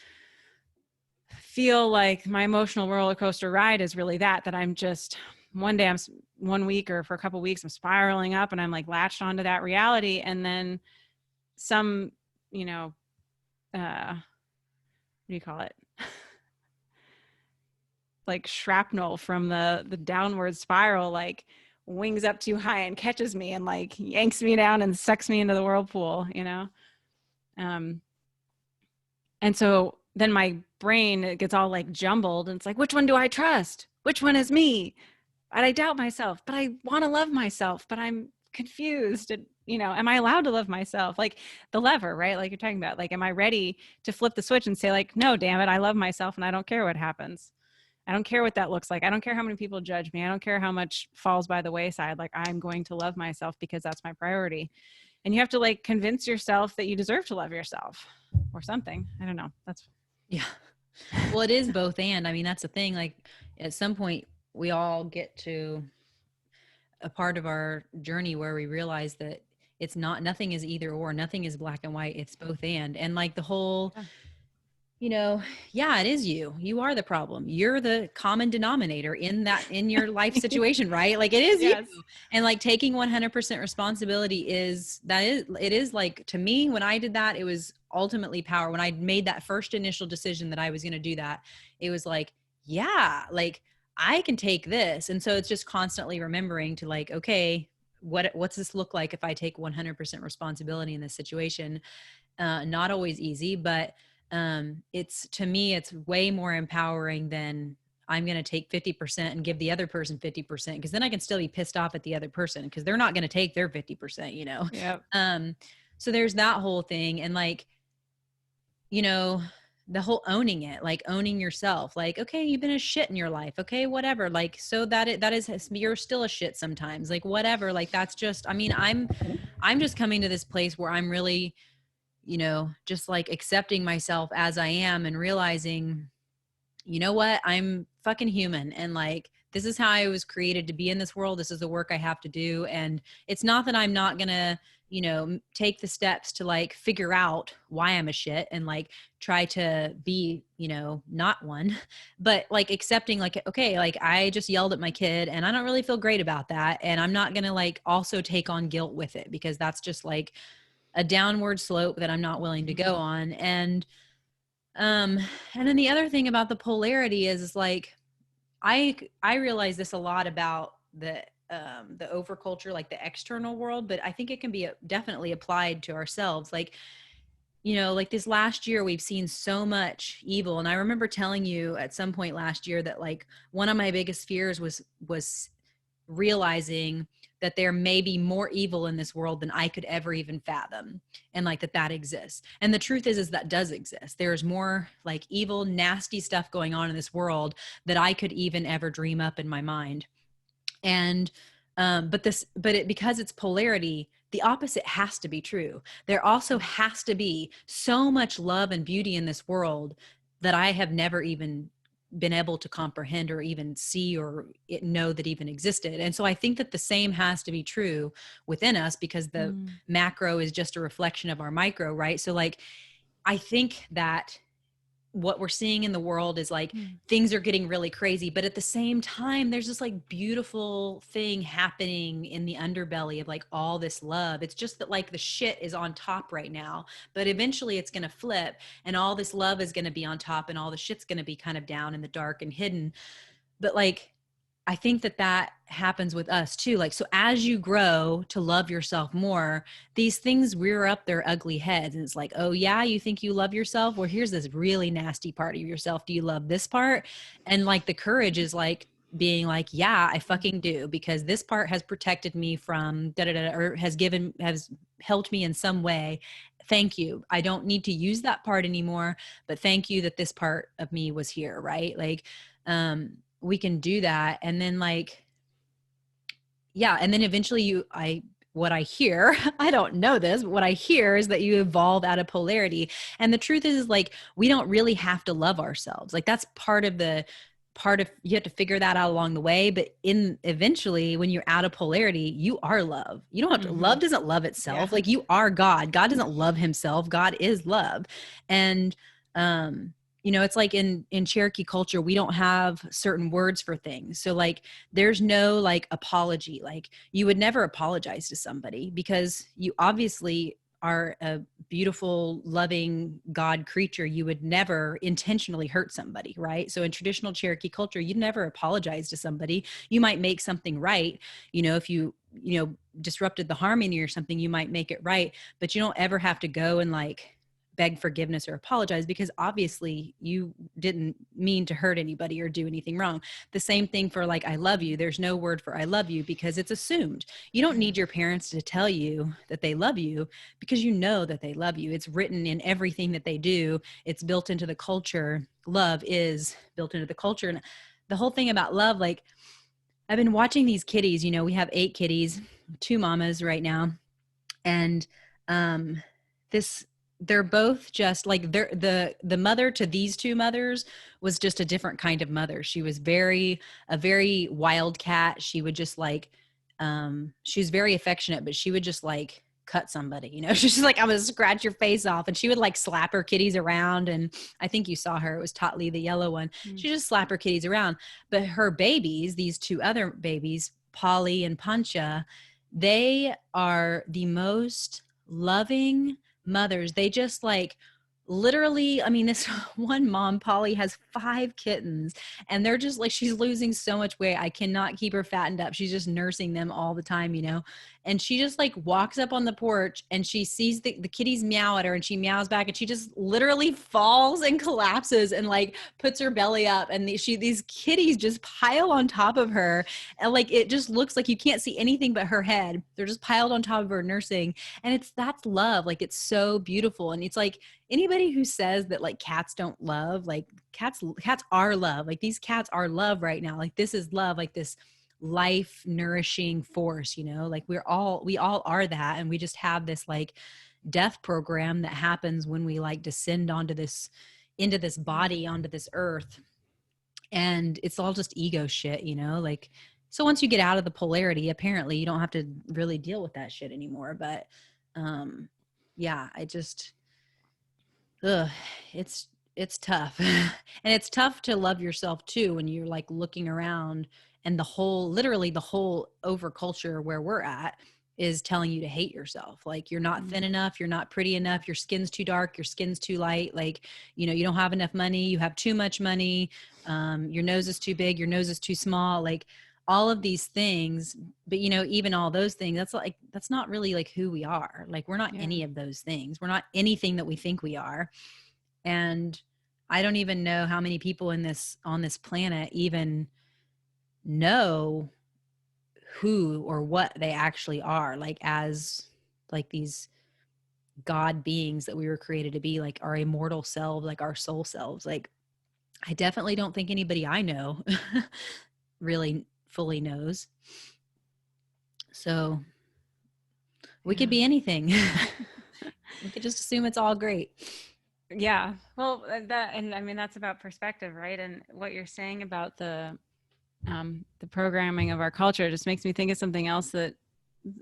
feel like my emotional roller coaster ride is really that I'm just, one day 1 week or for a couple of weeks, I'm spiraling up and I'm like latched onto that reality. And then some, what do you call it? Like shrapnel from the downward spiral, like wings up too high and catches me and like yanks me down and sucks me into the whirlpool, and so then my brain, it gets all like jumbled and it's like, which one do I trust? Which one is me? And I doubt myself, but I want to love myself, but I'm confused. And, am I allowed to love myself? Like the lever, right? Like you're talking about, like, am I ready to flip the switch and say like, no, damn it, I love myself and I don't care what happens. I don't care what that looks like. I don't care how many people judge me. I don't care how much falls by the wayside. Like I'm going to love myself because that's my priority. And you have to like convince yourself that you deserve to love yourself or something. I don't know. That's Yeah. Well, it is both. And I mean, that's the thing. Like at some point we all get to a part of our journey where we realize that it's not, nothing is either or, nothing is black and white. It's both. And like the whole, yeah, it is you. You are the problem. You're the common denominator in your life situation, right? Like it is yes. you. And like taking 100% responsibility it is like, to me, when I did that, it was ultimately power. When I made that first initial decision that I was going to do that, it was like, yeah, like I can take this. And so it's just constantly remembering to like, okay, what's this look like if I take 100% responsibility in this situation? Not always easy, but it's, to me, it's way more empowering than I'm going to take 50% and give the other person 50%. Cause then I can still be pissed off at the other person cause they're not going to take their 50%, Yep. So there's that whole thing. And like, the whole owning it, like owning yourself, like, okay, you've been a shit in your life. Okay, whatever. Like, so that is, you're still a shit sometimes, like, whatever. Like, that's just, I mean, I'm just coming to this place where I'm really, just like accepting myself as I am and realizing, you know what, I'm fucking human. And like, this is how I was created to be in this world. This is the work I have to do. And it's not that I'm not going to, take the steps to like figure out why I'm a shit and like try to be, not one, but like accepting like, okay, like I just yelled at my kid and I don't really feel great about that. And I'm not going to like also take on guilt with it because that's just like a downward slope that I'm not willing to go on. And then the other thing about the polarity is like, I realize this a lot about the overculture, like the external world, but I think it can be definitely applied to ourselves. Like, like this last year, we've seen so much evil. And I remember telling you at some point last year that like one of my biggest fears was realizing that there may be more evil in this world than I could ever even fathom. And like that exists. And the truth is that does exist. There's more like evil, nasty stuff going on in this world that I could even ever dream up in my mind. And, because it's polarity, the opposite has to be true. There also has to be so much love and beauty in this world that I have never even been able to comprehend or even see or know that even existed. And so I think that the same has to be true within us because the macro is just a reflection of our micro, right? So like, I think that what we're seeing in the world is like things are getting really crazy, but at the same time there's this like beautiful thing happening in the underbelly of like all this love. It's just that like the shit is on top right now, but eventually it's going to flip and all this love is going to be on top and all the shit's going to be kind of down in the dark and hidden. But like I think that happens with us too. Like, so as you grow to love yourself more, these things rear up their ugly heads. And it's like, oh yeah, you think you love yourself? Well, here's this really nasty part of yourself. Do you love this part? And like the courage is like, being like, yeah, I fucking do, because this part has protected me from da da da, or has helped me in some way. Thank you. I don't need to use that part anymore, but thank you that this part of me was here, right? Like, we can do that. And then like, yeah. And then eventually what I hear, I don't know this, but what I hear is that you evolve out of polarity. And the truth is like, we don't really have to love ourselves. Like that's you have to figure that out along the way. But eventually when you're out of polarity, you are love. You don't have to, love doesn't love itself. Yeah. Like you are God. God doesn't love himself. God is love. And, it's like in Cherokee culture, we don't have certain words for things. So like, there's no like apology. Like you would never apologize to somebody because you obviously are a beautiful, loving God creature. You would never intentionally hurt somebody, right? So in traditional Cherokee culture, you'd never apologize to somebody. You might make something right. If you disrupted the harmony or something, you might make it right, but you don't ever have to go and like beg forgiveness or apologize, because obviously you didn't mean to hurt anybody or do anything wrong. The same thing for like, I love you. There's no word for I love you because it's assumed. You don't need your parents to tell you that they love you because you know that they love you. It's written in everything that they do. It's built into the culture. Love is built into the culture. And the whole thing about love, like I've been watching these kitties, we have 8 kitties, 2 mamas right now. And this they're both just like the mother to these 2 mothers was just a different kind of mother. She was a very wild cat. She would just like she was very affectionate, but she would just like cut somebody, she's just like, I'm gonna scratch your face off. And she would like slap her kitties around. And I think you saw her, it was Totley, the yellow one. She just slap her kitties around. But her babies, these 2 other babies, Polly and Pancha, they are the most loving mothers. They just like literally, I mean, this one mom, Polly, has 5 kittens and they're just like, she's losing so much weight. I cannot keep her fattened up. She's just nursing them all the time, and she just like walks up on the porch and she sees the kitties meow at her and she meows back and she just literally falls and collapses and like puts her belly up. And these kitties just pile on top of her. And like, it just looks like you can't see anything but her head. They're just piled on top of her nursing. And that's love. Like, it's so beautiful. And it's like, anybody who says that like cats don't love, like cats are love. Like these cats are love right now. Like this is love, like this life nourishing force, like we all are that. And we just have this like death program that happens when we like descend into this body, onto this earth. And it's all just ego shit, like, so once you get out of the polarity, apparently you don't have to really deal with that shit anymore. But yeah, I just it's tough. And it's tough to love yourself too when you're like looking around and literally the whole over culture where we're at is telling you to hate yourself. Like you're not thin enough, you're not pretty enough, your skin's too dark, your skin's too light, like, you don't have enough money, you have too much money, your nose is too big, your nose is too small, like all of these things. But even all those things, that's not really like who we are. Like we're not any of those things. We're not anything that we think we are. And I don't even know how many people on this planet even know who or what they actually are, like as like these God beings that we were created to be, like our immortal selves, like our soul selves. Like I definitely don't think anybody I know really fully knows. So we could be anything. We could just assume it's all great. Yeah. Well, and I mean, that's about perspective, right? And what you're saying about the programming of our culture just makes me think of something else that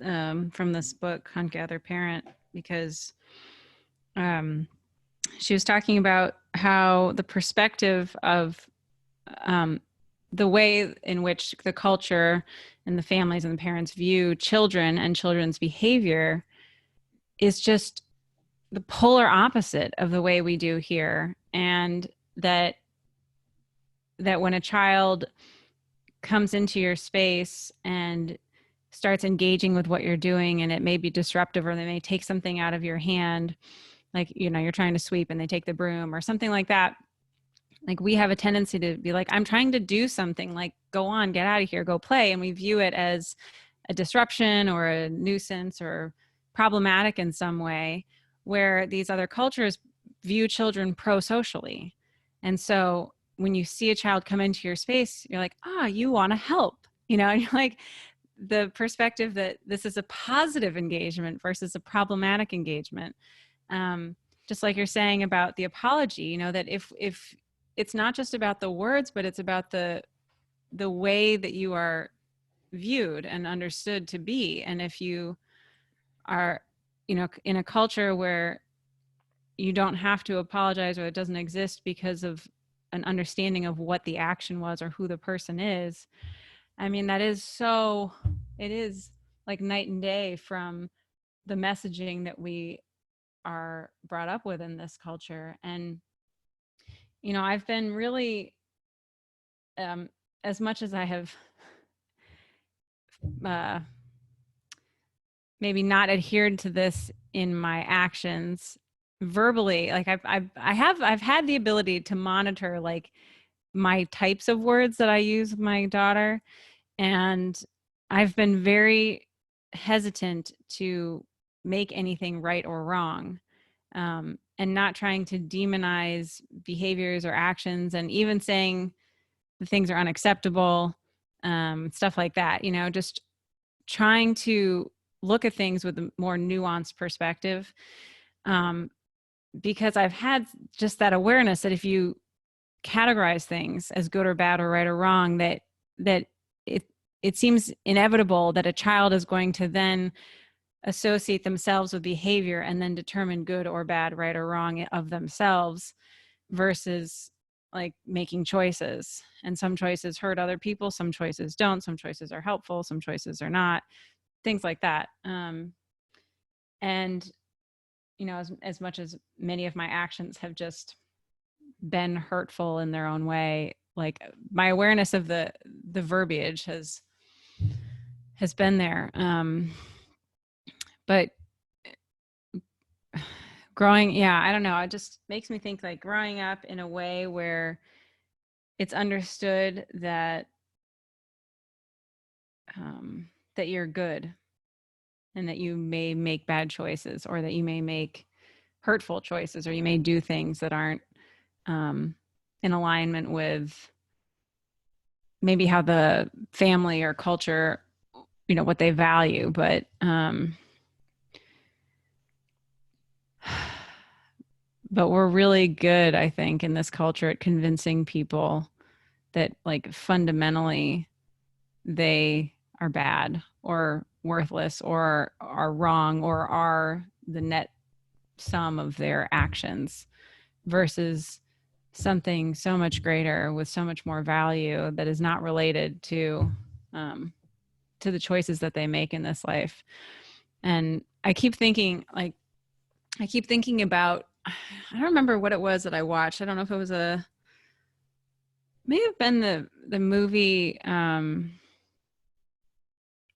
from this book, Hunt, Gather, Parent, because she was talking about how the perspective of the way in which the culture and the families and the parents view children and children's behavior is just the polar opposite of the way we do here. And that when a child comes into your space and starts engaging with what you're doing, and it may be disruptive, or they may take something out of your hand, like, you're trying to sweep and they take the broom or something like that. Like we have a tendency to be like, I'm trying to do something, like go on, get out of here, go play. And we view it as a disruption or a nuisance or problematic in some way, where these other cultures view children pro-socially. And so when you see a child come into your space, you're like, you want to help, and you're like, the perspective that this is a positive engagement versus a problematic engagement. Just like you're saying about the apology, that if it's not just about the words, but it's about the way that you are viewed and understood to be. And if you are, in a culture where you don't have to apologize, or it doesn't exist because of an understanding of what the action was or who the person is, I mean, it is like night and day from the messaging that we are brought up with in this culture. And, I've been really, as much as I have maybe not adhered to this in my actions verbally, like I've had the ability to monitor like my types of words that I use with my daughter. And I've been very hesitant to make anything right or wrong, and not trying to demonize behaviors or actions, and even saying the things are unacceptable, stuff like that, just trying to look at things with a more nuanced perspective, because I've had just that awareness that if you categorize things as good or bad or right or wrong, that it seems inevitable that a child is going to then associate themselves with behavior and then determine good or bad, right or wrong of themselves, versus like making choices. And some choices hurt other people, some choices don't, some choices are helpful, some choices are not, things like that. And as much as many of my actions have just been hurtful in their own way, like my awareness of the verbiage has been there. But growing, I don't know, it just makes me think like growing up in a way where it's understood that that you're good, and that you may make bad choices, or that you may make hurtful choices, or you may do things that aren't in alignment with maybe how the family or culture, what they value. But we're really good, I think, in this culture at convincing people that like fundamentally they are bad or worthless or are wrong or are the net sum of their actions, versus something so much greater with so much more value that is not related to the choices that they make in this life. And I keep thinking about, I don't remember what it was that I watched. I don't know if it was may have been the movie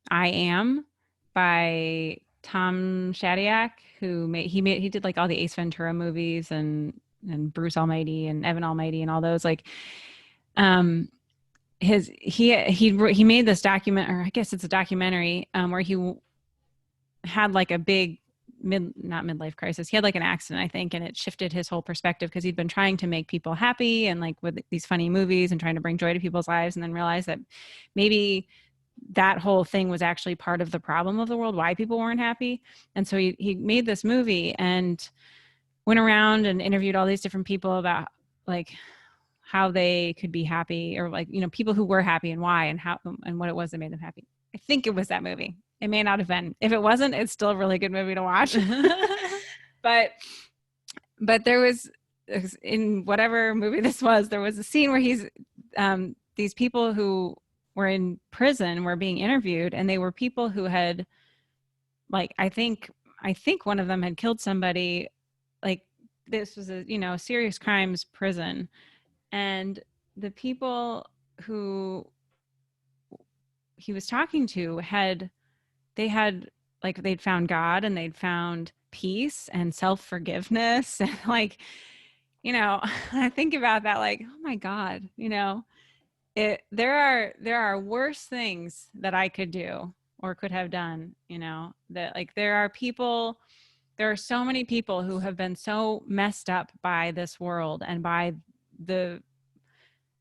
I Am by Tom Shadyac, he did like all the Ace Ventura movies and Bruce Almighty and Evan Almighty and all those, like he made this document, or I guess it's a documentary, where he had like a big not midlife crisis. He had like an accident, I think, and it shifted his whole perspective, because he'd been trying to make people happy and like with these funny movies and trying to bring joy to people's lives, and then realized that maybe that whole thing was actually part of the problem of the world, why people weren't happy. And so he made this movie and went around and interviewed all these different people about like how they could be happy, or like, people who were happy and why, and how, and what it was that made them happy. I think it was that movie. It may not have been. If it wasn't, it's still a really good movie to watch. but there was, in whatever movie this was, there was a scene where he's these people who were in prison were being interviewed, and they were people who had, like, I think one of them had killed somebody. Like, this was a serious crimes prison, and the people who he was talking to they'd found God, and they'd found peace and self-forgiveness, and like, you know, I think about that like, oh my God, you know, there are worse things that I could do or could have done, you know, that like there are so many people who have been so messed up by this world and by the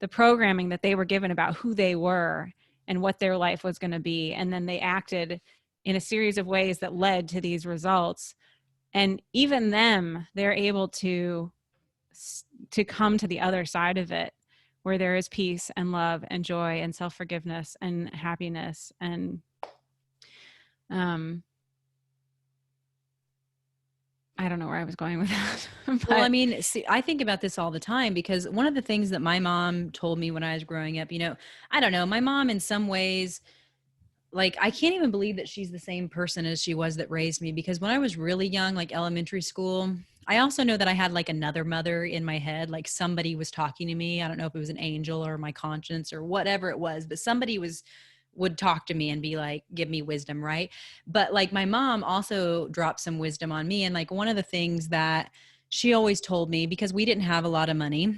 the programming that they were given about who they were and what their life was going to be, and then they acted in a series of ways that led to these results. And even them, they're able to come to the other side of it, where there is peace and love and joy and self-forgiveness and happiness. And um I don't know where I was going with that. Well, I But mean, see, I think about this all the time because one of the things that my mom told me when I was growing up, I don't know, my mom in some ways, like, I can't even believe that she's the same person as she was that raised me, because when I was really young, like elementary school, I also know that I had like another mother in my head, like somebody was talking to me. I don't know if it was an angel or my conscience or whatever it was, but somebody would talk to me and be like, give me wisdom, right? But like my mom also dropped some wisdom on me. And like one of the things that she always told me, because we didn't have a lot of money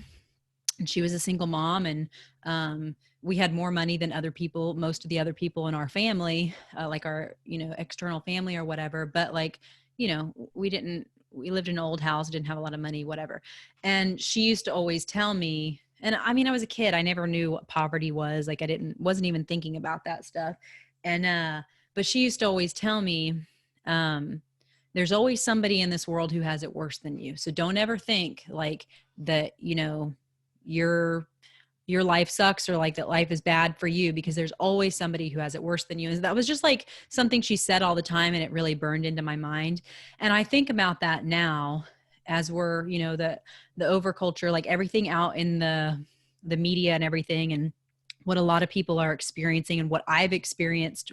and she was a single mom, and we had more money than other people, most of the other people in our family, like our external family or whatever, but like we lived in an old house, didn't have a lot of money, whatever. And she used to always tell me, and I mean, I was a kid, I never knew what poverty was, like wasn't even thinking about that stuff. And but she used to always tell me, um there's always somebody in this world who has it worse than you, so don't ever think like that, your your life sucks or like that life is bad for you, because there's always somebody who has it worse than you. And that was just like something she said all the time, and it really burned into my mind. And I think about that now as we're, the overculture, like everything out in the media and everything, and what a lot of people are experiencing and what I've experienced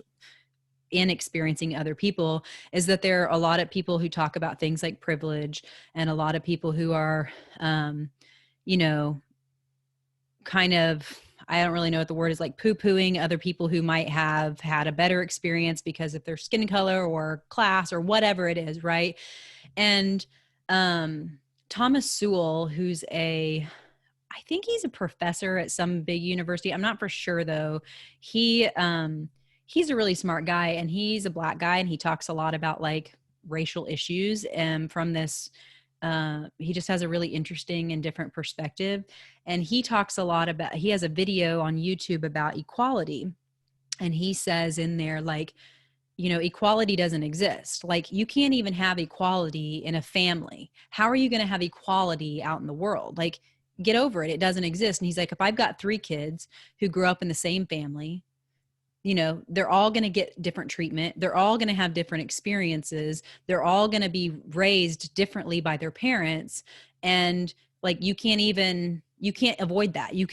in experiencing other people, is that there are a lot of people who talk about things like privilege, and a lot of people who are you know kind of, I don't really know what the word is, like poo-pooing other people who might have had a better experience because of their skin color or class or whatever it is, right? And um Thomas Sewell, who's I think he's a professor at some big university. I'm not for sure though. He's a really smart guy, and he's a Black guy, and he talks a lot about like racial issues, and from this he just has a really interesting and different perspective. And he talks a lot about, he has a video on YouTube about equality, and he says in there, like, equality doesn't exist. Like, you can't even have equality in a family. How are you going to have equality out in the world? Like, get over it. It doesn't exist. And he's like, if I've got 3 kids who grew up in the same family, they're all going to get different treatment. They're all going to have different experiences. They're all going to be raised differently by their parents. And like, you can't avoid that. You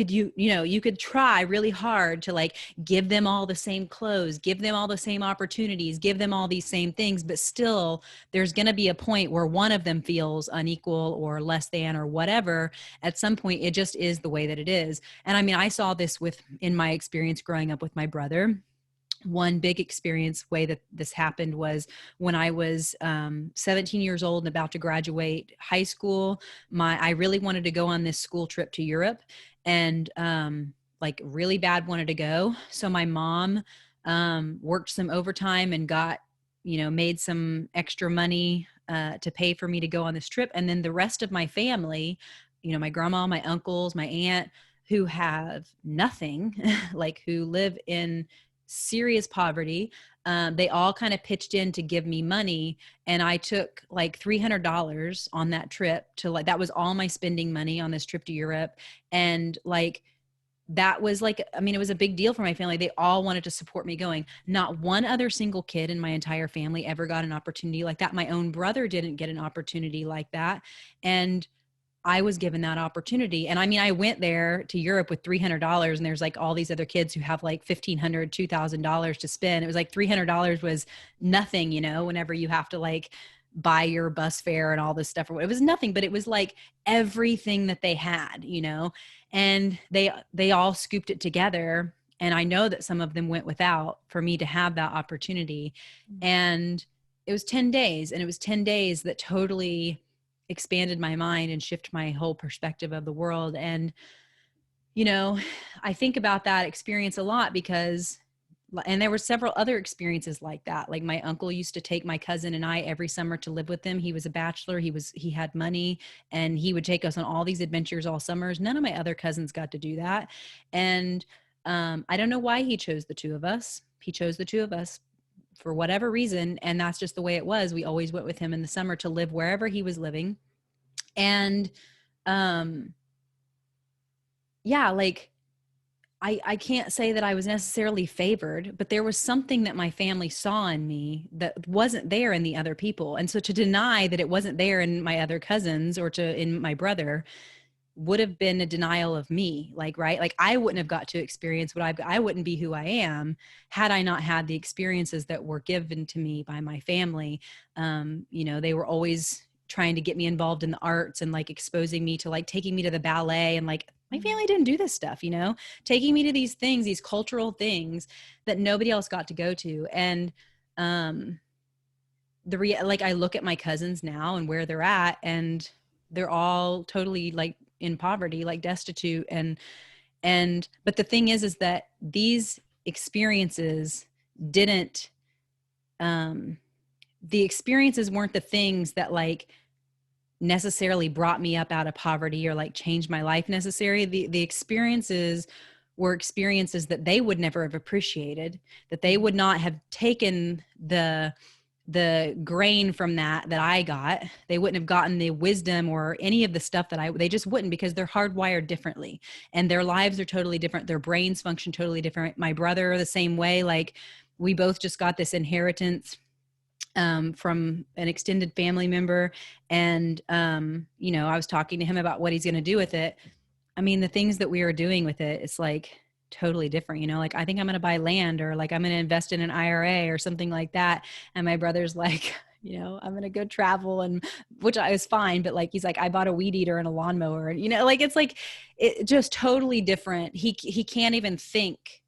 could try really hard to like give them all the same clothes, give them all the same opportunities, give them all these same things, but still there's going to be a point where one of them feels unequal or less than or whatever. At some point, it just is the way that it is. And I mean, I saw this in my experience growing up with my brother. One big experience way that this happened was when I was 17 years old and about to graduate high school. I really wanted to go on this school trip to Europe, and like really bad wanted to go. So my mom worked some overtime and got, made some extra money to pay for me to go on this trip. And then the rest of my family, my grandma, my uncles, my aunt, who have nothing, like who live in serious poverty, they all kind of pitched in to give me money. And I took like $300 on that trip to, like, that was all my spending money on this trip to Europe. And like, that was like, I mean, it was a big deal for my family. They all wanted to support me going. Not one other single kid in my entire family ever got an opportunity like that. My own brother didn't get an opportunity like that. And I was given that opportunity. And I mean, I went there to Europe with $300, and there's like all these other kids who have like $1,500, $2,000 to spend. It was like $300 was nothing, whenever you have to like buy your bus fare and all this stuff. It was nothing, but it was like everything that they had, and they all scooped it together. And I know that some of them went without for me to have that opportunity. And it was 10 days, and it was 10 days that totally expanded my mind and shifted my whole perspective of the world. And, you know, I think about that experience a lot because, and there were several other experiences like that. Like my uncle used to take my cousin and I every summer to live with him. He was a bachelor. He had money, and he would take us on all these adventures all summers. None of my other cousins got to do that. And I don't know why he chose the two of us. He chose the two of us for whatever reason. And that's just the way it was. We always went with him in the summer to live wherever he was living. And, yeah, like I can't say that I was necessarily favored, but there was something that my family saw in me that wasn't there in the other people. And so to deny that it wasn't there in my other cousins or in my brother would have been a denial of me. Like, right. Like I wouldn't have got to experience what I wouldn't be who I am had I not had the experiences that were given to me by my family. You know, they were always trying to get me involved in the arts and like exposing me to like taking me to the ballet, and like my family didn't do this stuff, you know, taking me to these things, these cultural things that nobody else got to go to. And like I look at my cousins now and where they're at, and they're all totally like in poverty, like destitute. But the thing is that these experiences didn't, the experiences weren't the things that like necessarily brought me up out of poverty or like changed my life necessarily. The experiences were experiences that they would never have appreciated, that they would not have taken the grain from that I got. They wouldn't have gotten the wisdom or any of the stuff they just wouldn't, because they're hardwired differently and their lives are totally different. Their brains function totally different. My brother, the same way. Like we both just got this inheritance from an extended family member. And, you know, I was talking to him about what he's going to do with it. I mean, the things that we are doing with it, it's like totally different, you know, like I think I'm going to buy land, or like I'm going to invest in an IRA or something like that. And my brother's like, you know, I'm going to go travel, and which I was fine. But like, he's like, I bought a weed eater and a lawnmower, and, you know, like, it's like, it just totally different. He can't even think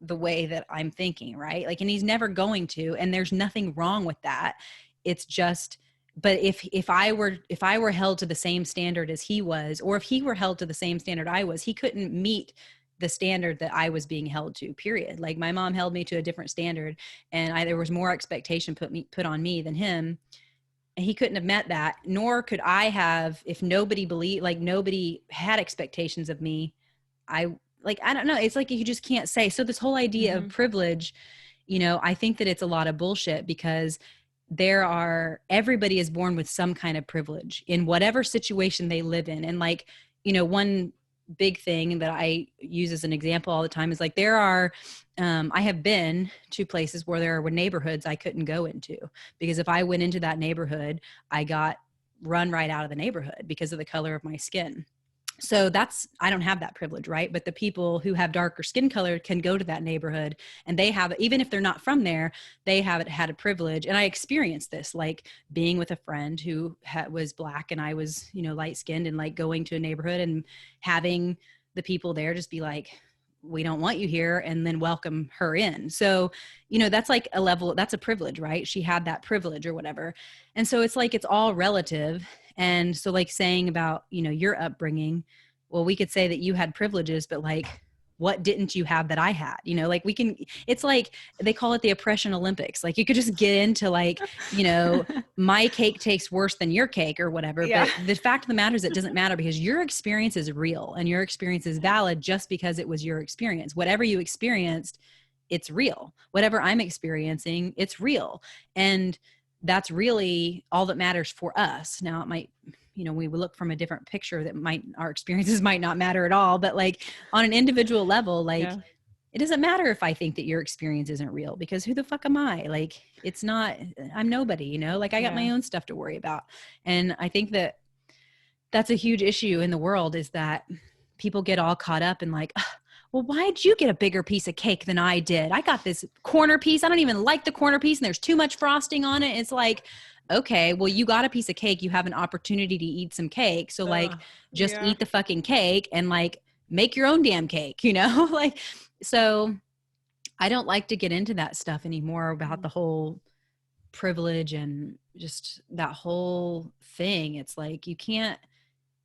the way that I'm thinking, right? Like, and he's never going to, and there's nothing wrong with that. It's just, but if I were held to the same standard as he was, or if he were held to the same standard I was, he couldn't meet the standard that I was being held to, period. Like my mom held me to a different standard, and there was more expectation put on me than him. And he couldn't have met that, nor could I have, if nobody nobody had expectations of me. I don't know. It's like you just can't say. So this whole idea of privilege, you know, I think that it's a lot of bullshit, because everybody is born with some kind of privilege in whatever situation they live in. And like, you know, one big thing that I use as an example all the time is like, I have been to places where there were neighborhoods I couldn't go into, because if I went into that neighborhood, I got run right out of the neighborhood because of the color of my skin. So I don't have that privilege, right? But the people who have darker skin color can go to that neighborhood, and they have, even if they're not from there, they haven't had a privilege. And I experienced this, like being with a friend who was Black and I was, you know, light skinned, and like going to a neighborhood and having the people there just be like, we don't want you here, and then welcome her in. So, you know, that's like that's a privilege, right? She had that privilege or whatever. And so it's like, it's all relative. And so like saying about, you know, your upbringing, well, we could say that you had privileges, but like, what didn't you have that I had? You know, like it's like, they call it the oppression Olympics. Like you could just get into like, you know, my cake tastes worse than your cake or whatever. Yeah. But the fact of the matter is it doesn't matter, because your experience is real and your experience is valid just because it was your experience. Whatever you experienced, it's real. Whatever I'm experiencing, it's real. And that's really all that matters for us. Now it might, you know, we would look from a different picture that our experiences might not matter at all, but like on an individual level, like it doesn't matter if I think that your experience isn't real, because who the fuck am I? Like, it's not, I'm nobody, you know, like I got my own stuff to worry about. And I think that that's a huge issue in the world, is that people get all caught up in like, well, why'd you get a bigger piece of cake than I did? I got this corner piece. I don't even like the corner piece, and there's too much frosting on it. It's like, okay, well, you got a piece of cake. You have an opportunity to eat some cake. So like, just eat the fucking cake and like make your own damn cake, you know? Like, so I don't like to get into that stuff anymore about the whole privilege and just that whole thing. It's like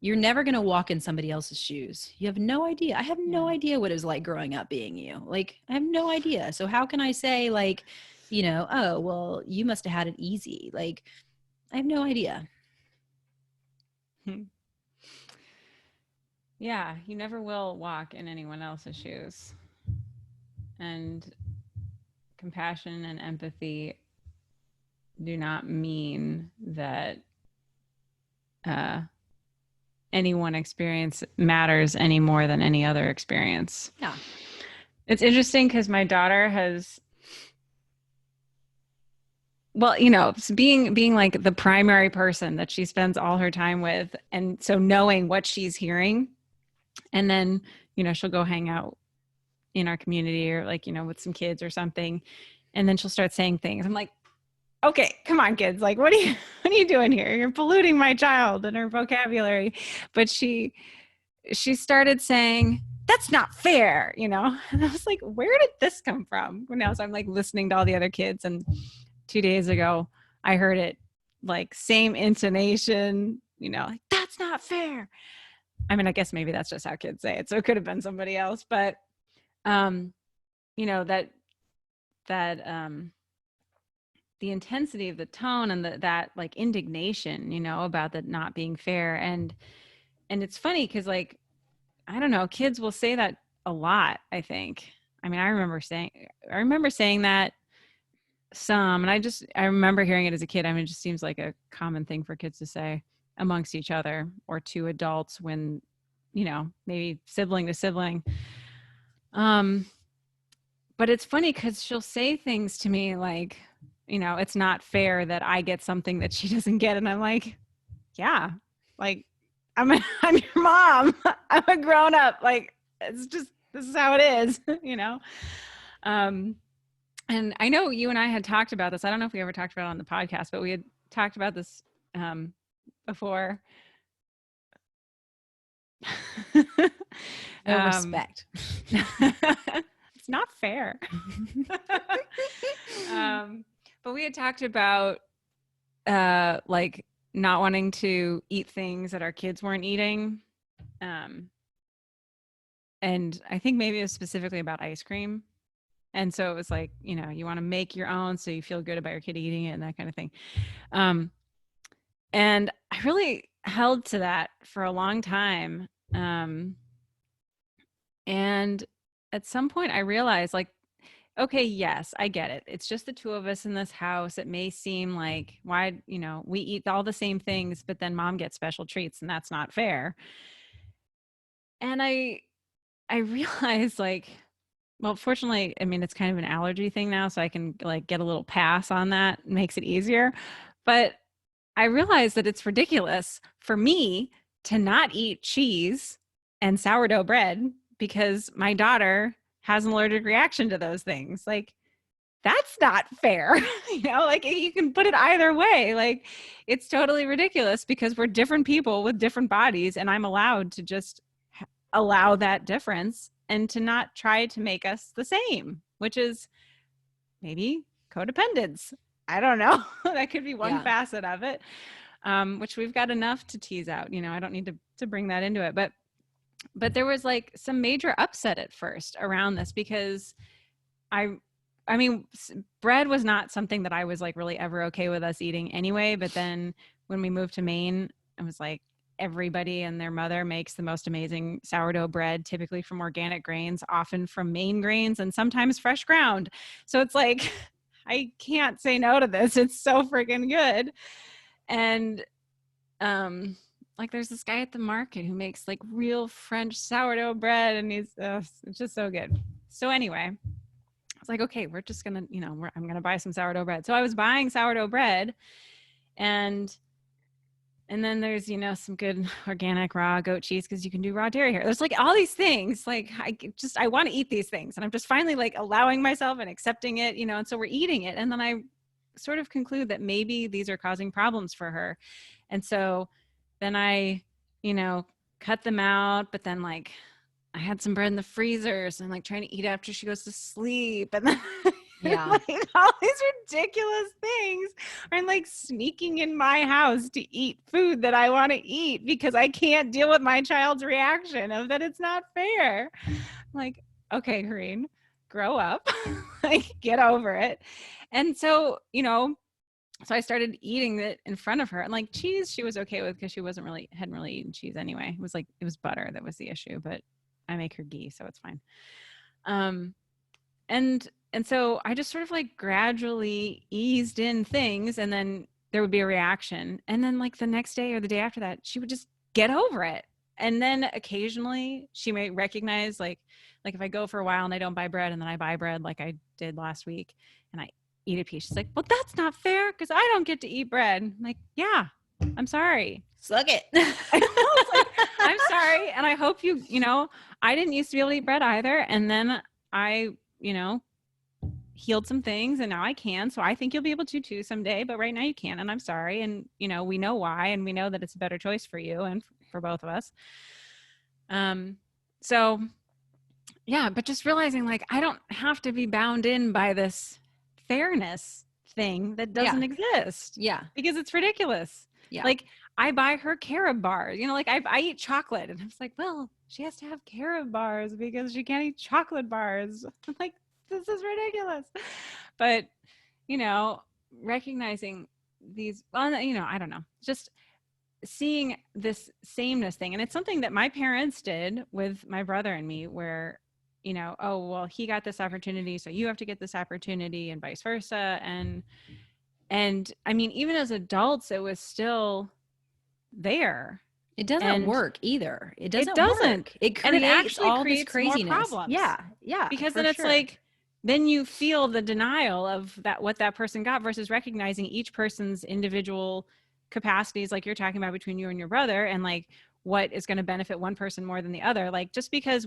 you're never going to walk in somebody else's shoes. You have no idea. I have no idea what it was like growing up being you. Like, I have no idea. So how can I say like, oh, well, you must have had it easy. Like, I have no idea. Yeah, you never will walk in anyone else's shoes. And compassion and empathy do not mean that any one experience matters any more than any other experience. Yeah. It's interesting because my daughter has, well, being like the primary person that she spends all her time with, and so knowing what she's hearing, and then she'll go hang out in our community or like with some kids or something, and then she'll start saying things. I'm like, okay, come on, kids. Like, what are you doing here? You're polluting my child and her vocabulary. But she started saying, that's not fair, And I was like, where did this come from? So I'm like listening to all the other kids. And 2 days ago, I heard it like same intonation, like, that's not fair. I mean, I guess maybe that's just how kids say it. So it could have been somebody else, but that the intensity of the tone and that like indignation, about that not being fair. And it's funny because like, I don't know, kids will say that a lot, I think. I mean, I remember saying that some, and I remember hearing it as a kid. I mean, it just seems like a common thing for kids to say amongst each other or to adults when, maybe sibling to sibling. But it's funny because she'll say things to me like, it's not fair that I get something that she doesn't get. And I'm like, yeah, like I'm your mom. I'm a grown up. Like, it's just, this is how it is, And I know you and I had talked about this. I don't know if we ever talked about it on the podcast, but we had talked about this before. No respect. It's not fair. But we had talked about like not wanting to eat things that our kids weren't eating. And I think maybe it was specifically about ice cream. And so it was like, you want to make your own so you feel good about your kid eating it and that kind of thing. And I really held to that for a long time. And at some point I realized like, okay, yes, I get it. It's just the two of us in this house. It may seem like why, we eat all the same things, but then mom gets special treats and that's not fair. And I realized like, well, fortunately, I mean, it's kind of an allergy thing now, so I can like get a little pass on that. It makes it easier. But I realized that it's ridiculous for me to not eat cheese and sourdough bread because my daughter has an allergic reaction to those things. Like, that's not fair. Like you can put it either way. Like, it's totally ridiculous because we're different people with different bodies, and I'm allowed to just allow that difference and to not try to make us the same, which is maybe codependence. I don't know. That could be one facet of it, which we've got enough to tease out. I don't need to bring that into it. But there was like some major upset at first around this because I mean, bread was not something that I was like really ever okay with us eating anyway. But then when we moved to Maine, it was like, everybody and their mother makes the most amazing sourdough bread, typically from organic grains, often from Maine grains, and sometimes fresh ground. So it's like, I can't say no to this. It's so freaking good. And like there's this guy at the market who makes like real French sourdough bread, and it's just so good. So anyway, I was like, okay, we're just gonna, I'm gonna buy some sourdough bread. So I was buying sourdough bread, and then there's, some good organic raw goat cheese because you can do raw dairy here. There's like all these things. Like I want to eat these things, and I'm just finally like allowing myself and accepting it, and so we're eating it. And then I sort of conclude that maybe these are causing problems for her. And so then I, cut them out. But then I had some bread in the freezer, so I'm like trying to eat after she goes to sleep. And then Yeah. Like all these ridiculous things. I'm like sneaking in my house to eat food that I want to eat because I can't deal with my child's reaction of that it's not fair. I'm like, okay, Kareen, grow up. Like, get over it. And so, so I started eating it in front of her, and like cheese she was okay with because she hadn't really eaten cheese anyway. It was butter that was the issue, but I make her ghee, so it's fine. And so I just sort of like gradually eased in things, and then there would be a reaction, and then like the next day or the day after that she would just get over it. And then occasionally she may recognize like if I go for a while and I don't buy bread, and then I buy bread like I did last week, and I eat a piece, she's like, well, that's not fair because I don't get to eat bread. I'm like, yeah, I'm sorry. Suck it. I know, it's like, I'm sorry. And I hope I didn't used to be able to eat bread either. And then I, healed some things, and now I can. So I think you'll be able to too someday, but right now you can't. And I'm sorry. And, we know why, and we know that it's a better choice for you and for both of us. So yeah, but just realizing like, I don't have to be bound in by this fairness thing that doesn't exist. Yeah. Because it's ridiculous. Yeah. Like I buy her Carob bars, like I eat chocolate, and I was like, well, she has to have Carob bars because she can't eat chocolate bars. I'm like, this is ridiculous. But, recognizing these, well, I don't know, just seeing this sameness thing. And it's something that my parents did with my brother and me, where, oh, well, he got this opportunity, so you have to get this opportunity, and vice versa. And I mean, even as adults, it was still there. It doesn't work either. It doesn't doesn't. work. It creates and it actually all creates this craziness. more problems. Yeah. Yeah. Because then it's like, then you feel the denial of that, what that person got, versus recognizing each person's individual capacities, like you're talking about between you and your brother, and like what is going to benefit one person more than the other. Like, just because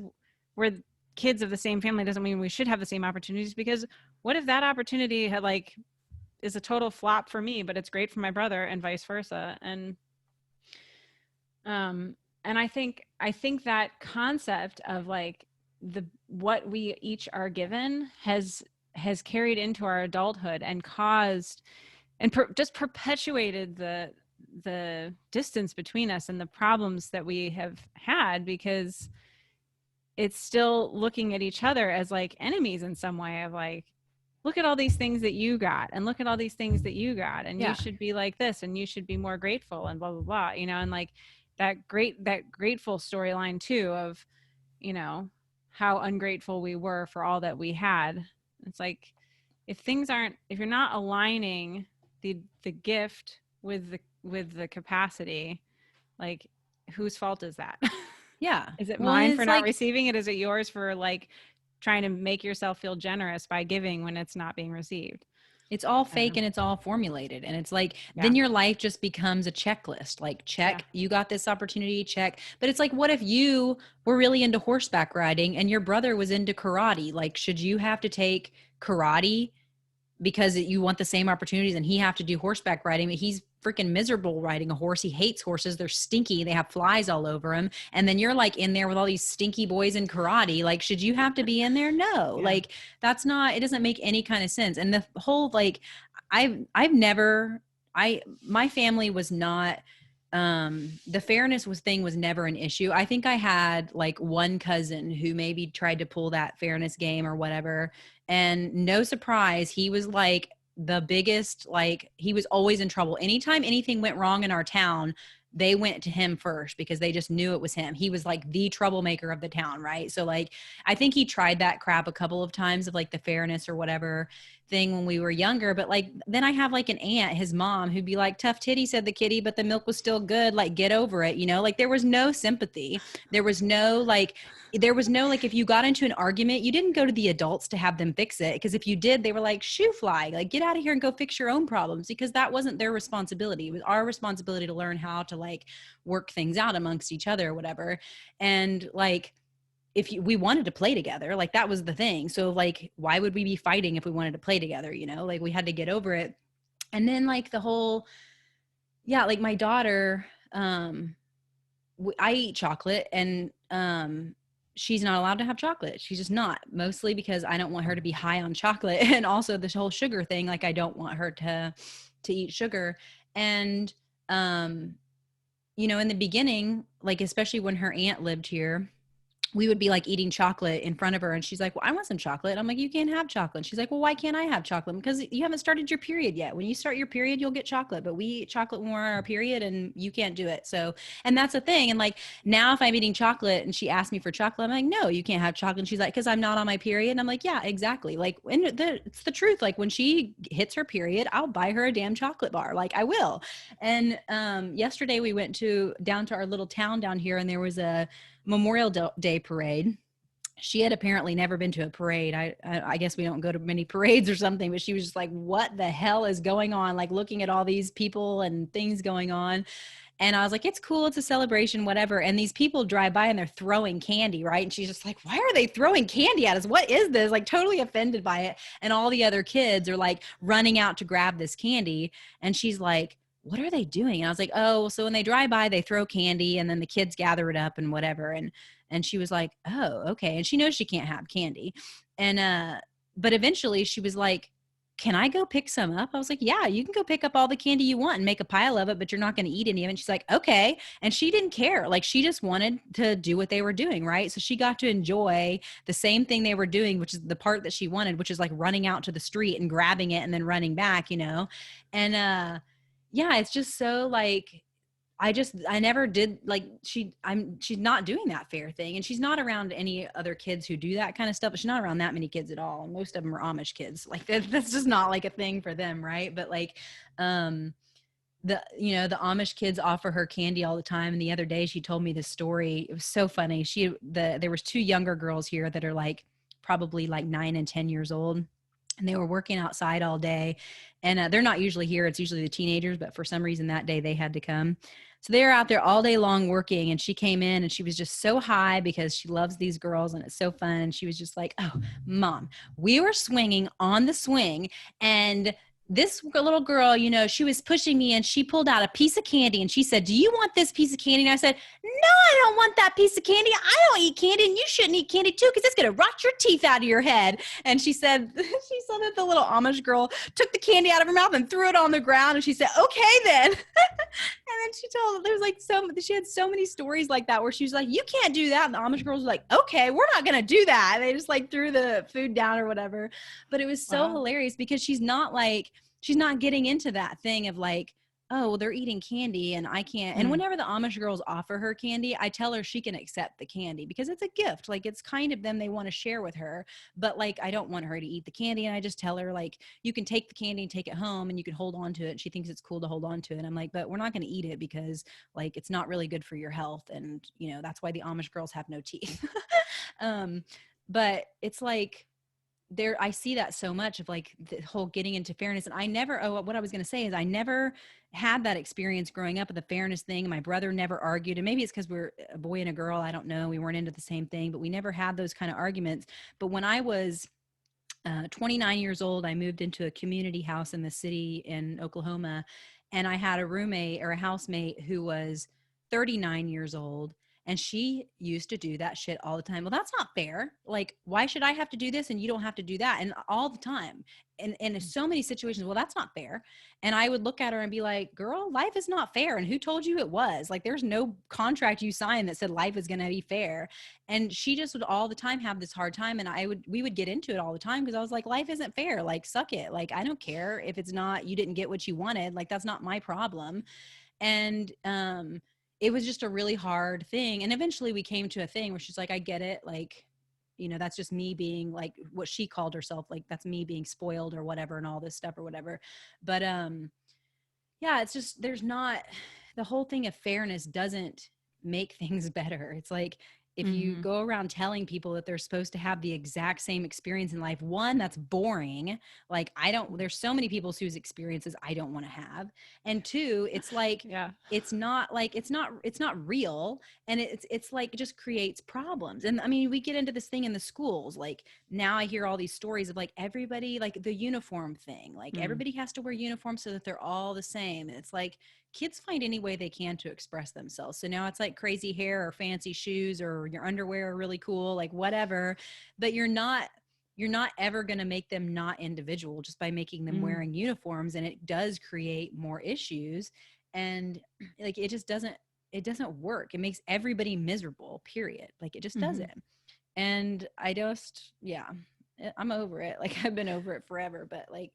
we're kids of the same family doesn't mean we should have the same opportunities, because what if that opportunity had like is a total flop for me, but it's great for my brother, and vice versa. And I think that concept of like what we each are given has carried into our adulthood and caused and just perpetuated the distance between us and the problems that we have had, because it's still looking at each other as like enemies in some way, of like, look at all these things that you got, and look at all these things that you got, and you should be like this, and you should be more grateful, and blah, blah, blah, and like that grateful storyline too of, how ungrateful we were for all that we had. It's like, if you're not aligning the gift with the capacity, like, whose fault is that? Yeah. Is it mine for not receiving it? Is it yours for like trying to make yourself feel generous by giving when it's not being received? It's all fake and it's all formulated. And it's like, then your life just becomes a checklist. Like, check, you got this opportunity, check. But it's like, what if you were really into horseback riding and your brother was into karate? Like, should you have to take karate because you want the same opportunities, and he have to do horseback riding? But he's freaking miserable riding a horse. He hates horses. They're stinky. They have flies all over him. And then you're like in there with all these stinky boys in karate. Like, should you have to be in there? No, like, that's not, it doesn't make any kind of sense. And the whole, like, my family was not, the fairness thing was never an issue. I think I had like one cousin who maybe tried to pull that fairness game or whatever. And no surprise, he was like the biggest, like, he was always in trouble. Anytime anything went wrong in our town, they went to him first because they just knew it was him. He was like the troublemaker of the town, right? So like, I think he tried that crap a couple of times of like the fairness or whatever thing when we were younger. But like, then I have like an aunt, his mom, who'd be like, tough titty, said the kitty, but the milk was still good. Like, get over it. Like, there was no sympathy. There was no like, if you got into an argument, you didn't go to the adults to have them fix it. Because if you did, they were like, shoo fly, like, get out of here and go fix your own problems, because that wasn't their responsibility. It was our responsibility to learn how to like work things out amongst each other or whatever. And like, we wanted to play together, like that was the thing. So like, why would we be fighting if we wanted to play together? Like, we had to get over it. And then like the whole, like my daughter, I eat chocolate, and she's not allowed to have chocolate. She's just not, mostly because I don't want her to be high on chocolate. And also this whole sugar thing. Like I don't want her to eat sugar. And, in the beginning, like, especially when her aunt lived here, we would be like eating chocolate in front of her and she's like, well, I want some chocolate. And I'm like, you can't have chocolate. And she's like, well, why can't I have chocolate? Because you haven't started your period yet. When you start your period, you'll get chocolate, but we eat chocolate when we're on our period and you can't do it. So, and that's the thing. And like now if I'm eating chocolate and she asks me for chocolate, I'm like, no, you can't have chocolate. And she's like, because I'm not on my period. And I'm like, yeah, exactly. Like it's the truth. Like when she hits her period, I'll buy her a damn chocolate bar. Like I will. And yesterday we went down to our little town down here and there was a Memorial Day parade. She had apparently never been to a parade. I guess we don't go to many parades or something, but she was just like, what the hell is going on? Like looking at all these people and things going on. And I was like, it's cool. It's a celebration, whatever. And these people drive by and they're throwing candy, right? And she's just like, why are they throwing candy at us? What is this? Like totally offended by it. And all the other kids are like running out to grab this candy. And she's like, what are they doing? And I was like, oh, so when they drive by, they throw candy and then the kids gather it up and whatever. And she was like, oh, okay. And she knows she can't have candy. And, but eventually she was like, can I go pick some up? I was like, yeah, you can go pick up all the candy you want and make a pile of it, but you're not going to eat any of it. And she's like, okay. And she didn't care. Like she just wanted to do what they were doing. Right. So she got to enjoy the same thing they were doing, which is the part that she wanted, which is like running out to the street and grabbing it and then running back, and, yeah, it's just so like, I never did like she's not doing that fair thing and she's not around any other kids who do that kind of stuff. She's not around that many kids at all. And most of them are Amish kids. Like that's just not like a thing for them. Right. But like, the Amish kids offer her candy all the time. And the other day she told me this story. It was so funny. There was two younger girls here that are like probably like 9 and 10 years old. And they were working outside all day and they're not usually here. It's usually the teenagers, but for some reason that day they had to come. So they were out there all day long working and she came in and she was just so high because she loves these girls and it's so fun. And she was just like, oh, mom, we were swinging on the swing and this little girl, she was pushing me and she pulled out a piece of candy and she said, do you want this piece of candy? And I said, no, I don't want that piece of candy. I don't eat candy and you shouldn't eat candy too because it's going to rot your teeth out of your head. And she said that the little Amish girl took the candy out of her mouth and threw it on the ground. And she said, okay, then. And then she told, she had so many stories like that where she was like, you can't do that. And the Amish girls were like, okay, we're not going to do that. And they just like threw the food down or whatever. But it was so hilarious because she's not getting into that thing of like, oh, well, they're eating candy and I can't. And whenever the Amish girls offer her candy, I tell her she can accept the candy because it's a gift. Like it's kind of them they want to share with her. But like, I don't want her to eat the candy. And I just tell her like, you can take the candy and take it home and you can hold on to it. And she thinks it's cool to hold on to it. And I'm like, but we're not going to eat it because like, it's not really good for your health. And that's why the Amish girls have no teeth. But it's like, I see that so much of like the whole getting into fairness. And what I was going to say is I never had that experience growing up with the fairness thing. My brother never argued. And maybe it's because we're a boy and a girl. I don't know. We weren't into the same thing, but we never had those kind of arguments. But when I was 29 years old, I moved into a community house in the city in Oklahoma. And I had a roommate or a housemate who was 39 years old. And she used to do that shit all the time. Well, that's not fair. Like, why should I have to do this and you don't have to do that? And all the time. And in so many situations, well, that's not fair. And I would look at her and be like, girl, life is not fair. And who told you it was? Like, there's no contract you signed that said life is going to be fair. And she just would all the time have this hard time. And we would get into it all the time because I was like, life isn't fair. Like, suck it. Like, I don't care if it's not, you didn't get what you wanted. Like, that's not my problem. And, it was just a really hard thing. And eventually we came to a thing where she's like, I get it. Like, that's just me being like what she called herself. Like, that's me being spoiled or whatever and all this stuff or whatever. But, yeah, it's just, the whole thing of fairness doesn't make things better. It's like, if you go around telling people that they're supposed to have the exact same experience in life, one, that's boring. Like, there's so many people whose experiences I don't want to have. And two, it's like, it's not real. And it's like, it just creates problems. And I mean, we get into this thing in the schools. Like now I hear all these stories of like everybody, like the uniform thing, like everybody has to wear uniforms so that they're all the same. And it's like, kids find any way they can to express themselves. So now it's like crazy hair or fancy shoes or your underwear are really cool, like whatever. But you're not ever going to make them not individual just by making them wearing uniforms. And it does create more issues. And like it doesn't work. It makes everybody miserable, period. Like it just doesn't. And yeah, I'm over it. Like I've been over it forever, but like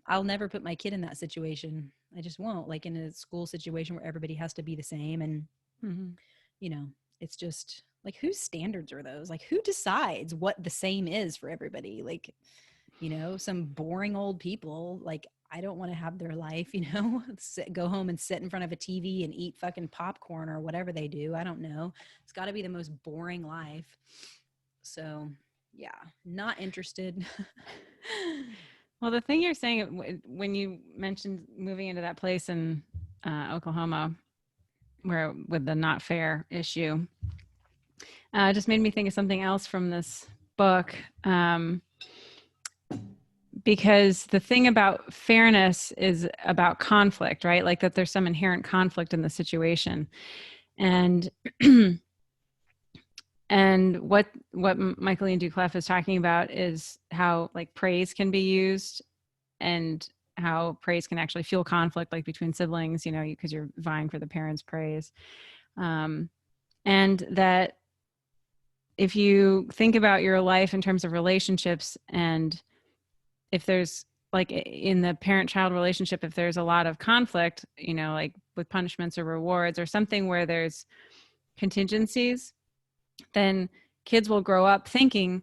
I'll never put my kid in that situation. I just won't, like in a school situation where everybody has to be the same. And, you know, it's just like, whose standards are those? Like who decides what the same is for everybody? Like, some boring old people, like I don't want to have their life, go home and sit in front of a TV and eat fucking popcorn or whatever they do. I don't know. It's got to be the most boring life. So yeah, not interested. Well, the thing you're saying when you mentioned moving into that place in Oklahoma, where with the not fair issue, just made me think of something else from this book. Because the thing about fairness is about conflict, right? Like that there's some inherent conflict in the situation. And and what Michaeline Duclef is talking about is how like praise can be used and how praise can actually fuel conflict, like between siblings, because you're vying for the parents' praise. And that if you think about your life in terms of relationships, and if there's like in the parent-child relationship, if there's a lot of conflict, like with punishments or rewards or something where there's contingencies, then kids will grow up thinking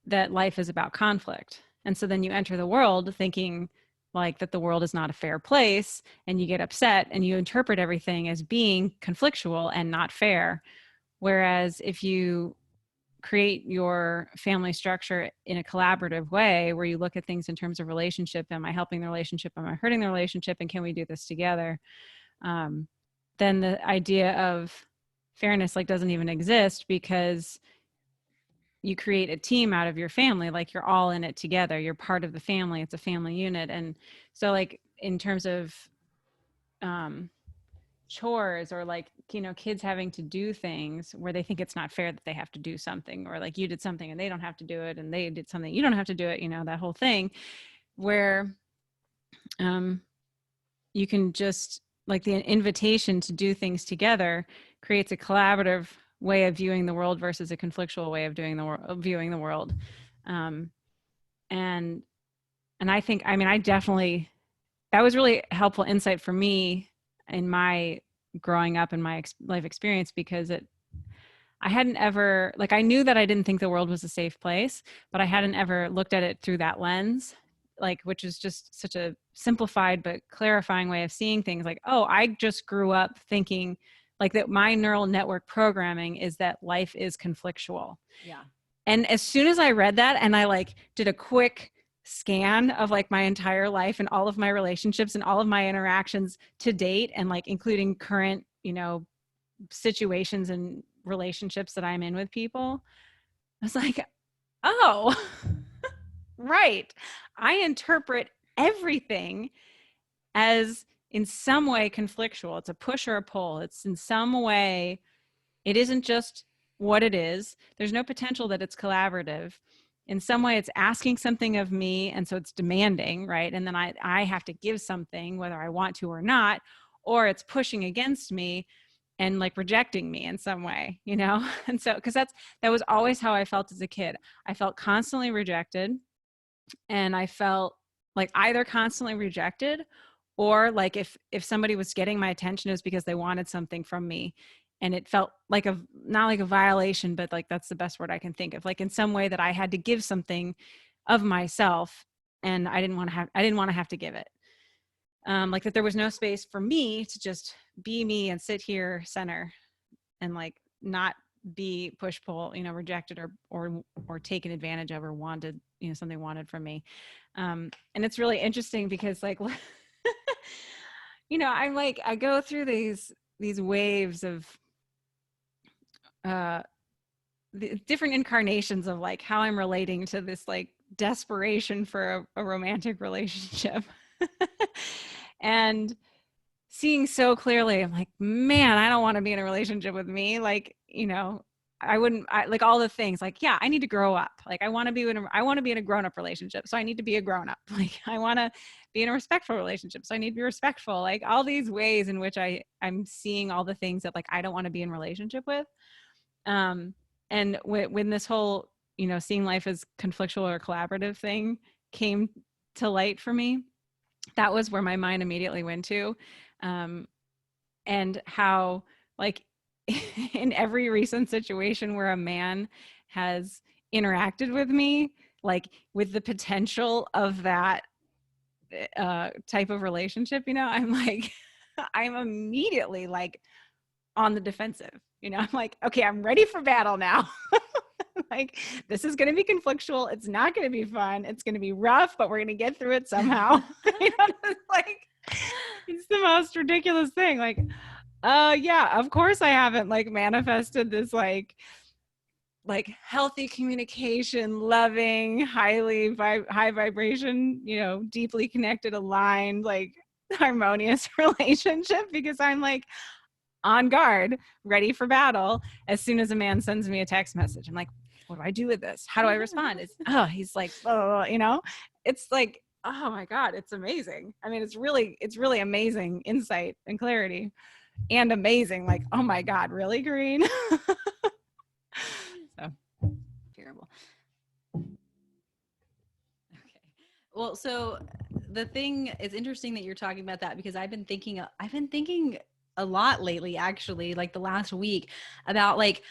that life is about conflict. And so then you enter the world thinking like that the world is not a fair place, and you get upset and you interpret everything as being conflictual and not fair. Whereas if you create your family structure in a collaborative way where you look at things in terms of relationship, am I helping the relationship, am I hurting the relationship, and can we do this together, then the idea of fairness like doesn't even exist, because you create a team out of your family. Like you're all in it together, you're part of the family, it's a family unit. And so like in terms of chores, or like kids having to do things where they think it's not fair that they have to do something, or like you did something and they don't have to do it, and they did something, you don't have to do it, that whole thing where you can just like the invitation to do things together creates a collaborative way of viewing the world versus a conflictual way of viewing the world. And I think, I definitely, that was really helpful insight for me in my growing up and my life experience, because I hadn't ever, like, I knew that I didn't think the world was a safe place, but I hadn't ever looked at it through that lens, like, which is just such a simplified but clarifying way of seeing things. Like, oh, I just grew up thinking like that my neural network programming is that life is conflictual. Yeah. And as soon as I read that and I like did a quick scan of like my entire life and all of my relationships and all of my interactions to date, and like including current, situations and relationships that I'm in with people, I was like, oh, right. I interpret everything as in some way conflictual. It's a push or a pull. It's in some way, it isn't just what it is. There's no potential that it's collaborative. In some way, it's asking something of me, and so it's demanding, right? And then I have to give something, whether I want to or not, or it's pushing against me and like rejecting me in some way, And so, because that was always how I felt as a kid. I felt constantly rejected, and I felt like either constantly rejected, or like if somebody was getting my attention, it was because they wanted something from me. And it felt like not like a violation, but like that's the best word I can think of, like in some way that I had to give something of myself, and I didn't want to have to give it. Like that there was no space for me to just be me and sit here center and like not be push pull, rejected or taken advantage of, or wanted, something wanted from me. And it's really interesting because like, I'm like, I go through these waves of the different incarnations of like how I'm relating to this like desperation for a romantic relationship. And seeing so clearly. I'm like, man, I don't want to be in a relationship with me. Like, you know, like all the things like, yeah, I need to grow up. Like I want to be in a grown-up relationship. So I need to be a grown-up. Like I want to be in a respectful relationship. So I need to be respectful. Like all these ways in which I'm seeing all the things that like, I don't want to be in relationship with. And when this whole, you know, seeing life as conflictual or collaborative thing came to light for me, that was where my mind immediately went to. And how like in every recent situation where a man has interacted with me, like with the potential of that type of relationship, you know, I'm like, I'm immediately like on the defensive, you know, I'm like, okay, I'm ready for battle now. Like, this is going to be conflictual. It's not going to be fun. It's going to be rough, but we're going to get through it somehow. You know, it's like, it's the most ridiculous thing. Like, yeah, of course I haven't like manifested this like healthy communication, loving, high vibration, you know, deeply connected, aligned, like harmonious relationship, because I'm like on guard, ready for battle. As soon as a man sends me a text message, I'm like, what do I do with this? How do I respond? He's like, oh, you know, it's like, oh my God, it's amazing. I mean, it's really amazing insight and clarity, and amazing. Like, oh my God, really, Green? So Terrible. Okay. Well, so the thing is interesting that you're talking about that, because I've been thinking a lot lately, actually, like the last week, about like,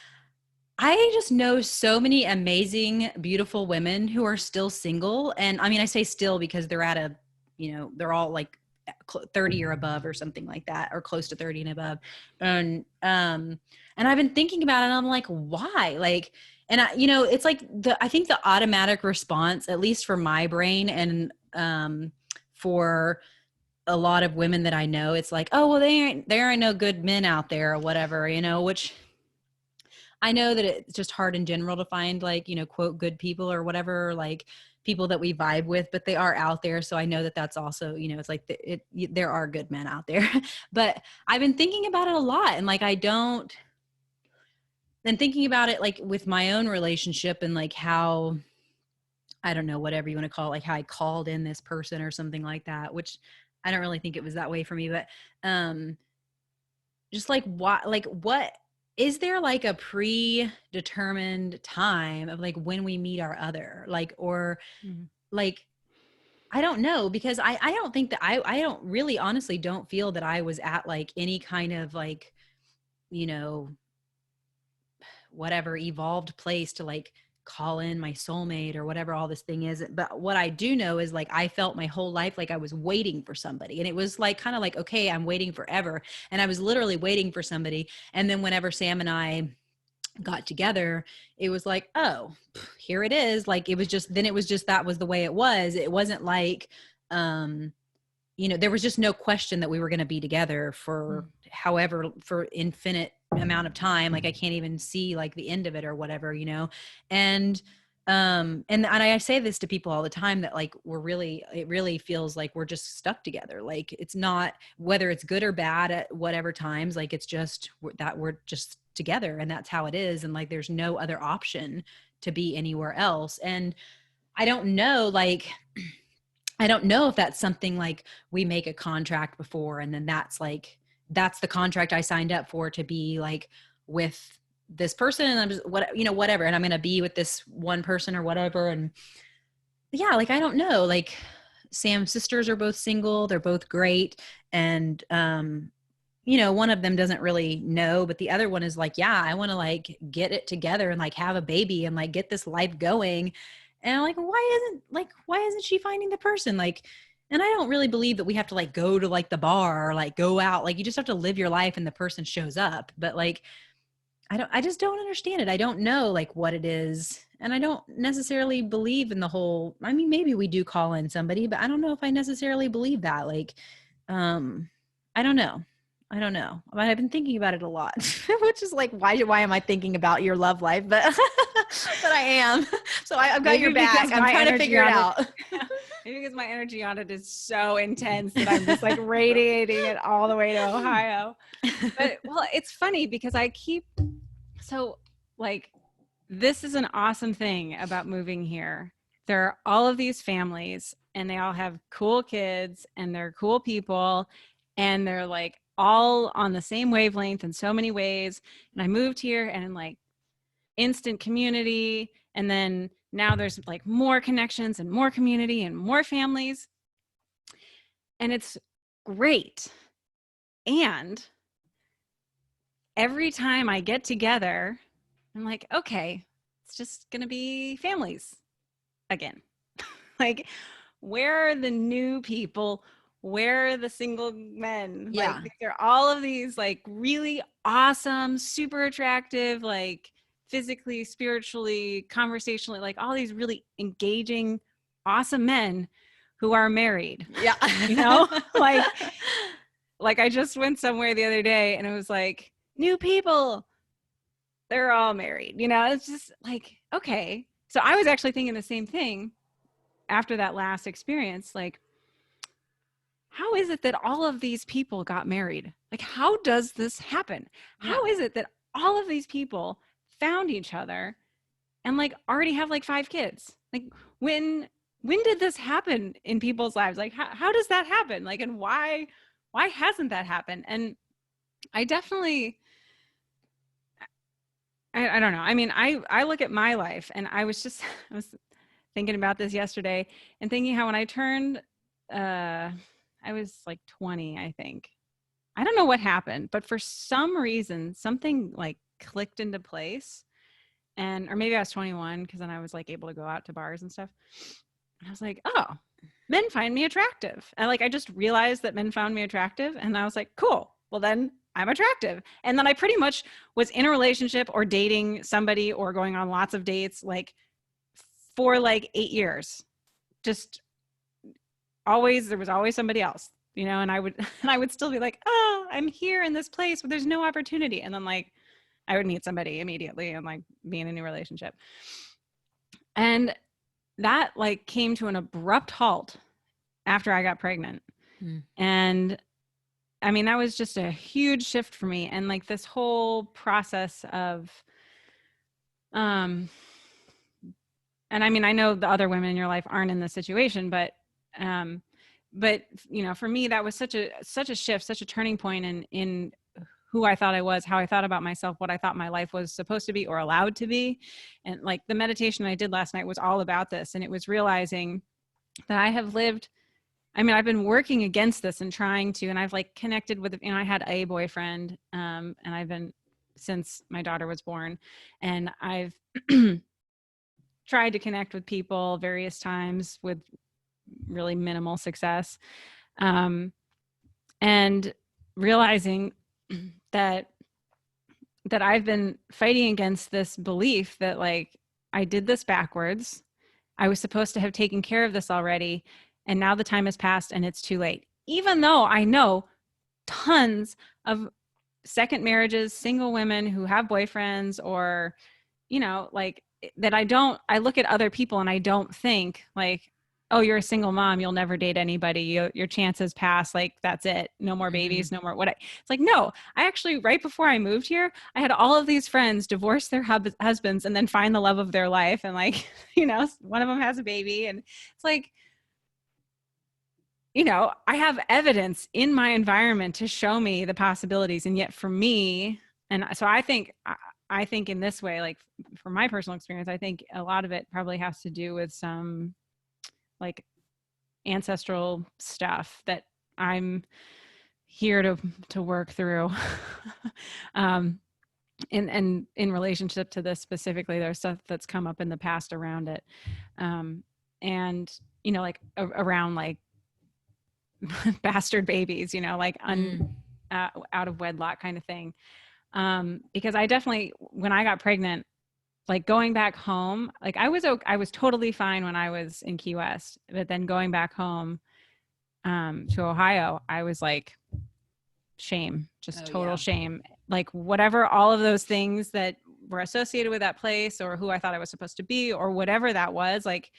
I just know so many amazing, beautiful women who are still single. And I mean, I say still because they're at a, you know, they're all like 30 or above or something like that, or close to 30 and above. And I've been thinking about it, and I'm like, why? Like, and I, you know, it's like I think the automatic response, at least for my brain and for a lot of women that I know, it's like, oh, well, there ain't no good men out there or whatever, you know, which I know that it's just hard in general to find, like, you know, quote, good people or whatever, like people that we vibe with, but they are out there. So I know that that's also, you know, it's like there are good men out there. But I've been thinking about it a lot, and like, and thinking about it like with my own relationship, and like how, I don't know, whatever you want to call it, like how I called in this person or something like that, which I don't really think it was that way for me, but just like what is there like a predetermined time of like when we meet our other, like, or like, I don't know, because I don't think that I don't really honestly don't feel that I was at like any kind of like, you know, whatever evolved place to like call in my soulmate or whatever all this thing is. But what I do know is like, I felt my whole life like I was waiting for somebody, and it was like kind of like, okay, I'm waiting forever. And I was literally waiting for somebody. And then whenever Sam and I got together, it was like, oh, here it is. Like, it was just, then it was just, that was the way it was. It wasn't like, you know, there was just no question that we were going to be together for however, for infinite amount of time. Like, I can't even see like the end of it or whatever, you know? And I say this to people all the time, that like, it really feels like we're just stuck together. Like, it's not, whether it's good or bad at whatever times, like, it's just that we're just together, and that's how it is. And like, there's no other option to be anywhere else. And I don't know, like, I don't know if that's something like we make a contract before, and then that's the contract I signed up for, to be like with this person, and I'm just whatever, and I'm going to be with this one person or whatever. And yeah, like, I don't know, like, Sam's sisters are both single. They're both great. And, you know, one of them doesn't really know, but the other one is like, yeah, I want to like get it together and like have a baby and like get this life going. And I'm like, why isn't she finding the person? Like, and I don't really believe that we have to like go to like the bar or like go out. Like, you just have to live your life and the person shows up. But like, I just don't understand it. I don't know like what it is. And I don't necessarily believe in the whole, I mean, maybe we do call in somebody, but I don't know if I necessarily believe that. Like, I don't know. I don't know. But I've been thinking about it a lot, which is like, why am I thinking about your love life? But, but I am. So I've got Maybe your back. because I'm my trying to energy figure it on it, out. maybe because my energy on it is so intense that I'm just like radiating it all the way to Ohio. But well, it's funny because so like, this is an awesome thing about moving here. There are all of these families and they all have cool kids and they're cool people and they're like all on the same wavelength in so many ways. And I moved here and like instant community. And then now there's like more connections and more community and more families. And it's great. And every time I get together, I'm like, okay, it's just going to be families again. Like, where are the new people? Where are the single men? Yeah. Like, there are all of these like really awesome, super attractive, like physically, spiritually, conversationally, like all these really engaging, awesome men who are married. Yeah. You know, like I just went somewhere the other day and it was like new people, they're all married, you know. It's just like, okay. So I was actually thinking the same thing after that last experience. Like, how is it that all of these people got married? Like, how does this happen? How is it that all of these people found each other and like already have like 5 kids? Like, when did this happen in people's lives? Like, how does that happen? Like, and why hasn't that happened? And I definitely, I don't know. I mean, I look at my life and I was thinking about this yesterday and thinking how when I turned, I was like 20, I think. I don't know what happened, but for some reason, something like clicked into place. Or maybe I was 21 because then I was like able to go out to bars and stuff. And I was like, oh, men find me attractive. And like, I just realized that men found me attractive. And I was like, cool. Well, then I'm attractive. And then I pretty much was in a relationship or dating somebody or going on lots of dates, like for like 8 years. Just always, there was always somebody else, you know, and I would still be like, oh, I'm here in this place where there's no opportunity. And then like, I would meet somebody immediately and like be in a new relationship. And that like came to an abrupt halt after I got pregnant. And I mean, that was just a huge shift for me. And like this whole process of, and I mean, I know the other women in your life aren't in this situation, but you know, for me, that was such a shift, such a turning point in who I thought I was, how I thought about myself, what I thought my life was supposed to be or allowed to be. And like the meditation I did last night was all about this. And it was realizing that I have lived, I mean, I've been working against this and trying to, and I've like connected with, you know, I had a boyfriend, and I've been since my daughter was born, and I've tried to connect with people various times with really minimal success. And realizing that I've been fighting against this belief that like I did this backwards. I was supposed to have taken care of this already. And now the time has passed and it's too late. Even though I know tons of second marriages, single women who have boyfriends or, you know, like that I look at other people and I don't think like, oh, you're a single mom, you'll never date anybody. Your chances pass. Like, that's it. No more babies, no more it's like, no, I actually, right before I moved here, I had all of these friends divorce their husbands and then find the love of their life. And like, you know, one of them has a baby and it's like, you know, I have evidence in my environment to show me the possibilities. And yet for me, and so I think in this way, like from my personal experience, I think a lot of it probably has to do with some like ancestral stuff that I'm here to work through. And in relationship to this specifically, there's stuff that's come up in the past around it. And, you know, like around like bastard babies, you know, like out of wedlock kind of thing. Because I definitely, when I got pregnant, like going back home, like I was totally fine when I was in Key West, but then going back home to Ohio, I was like shame, just Oh, total yeah. shame. Like whatever, all of those things that were associated with that place or who I thought I was supposed to be or whatever that was, like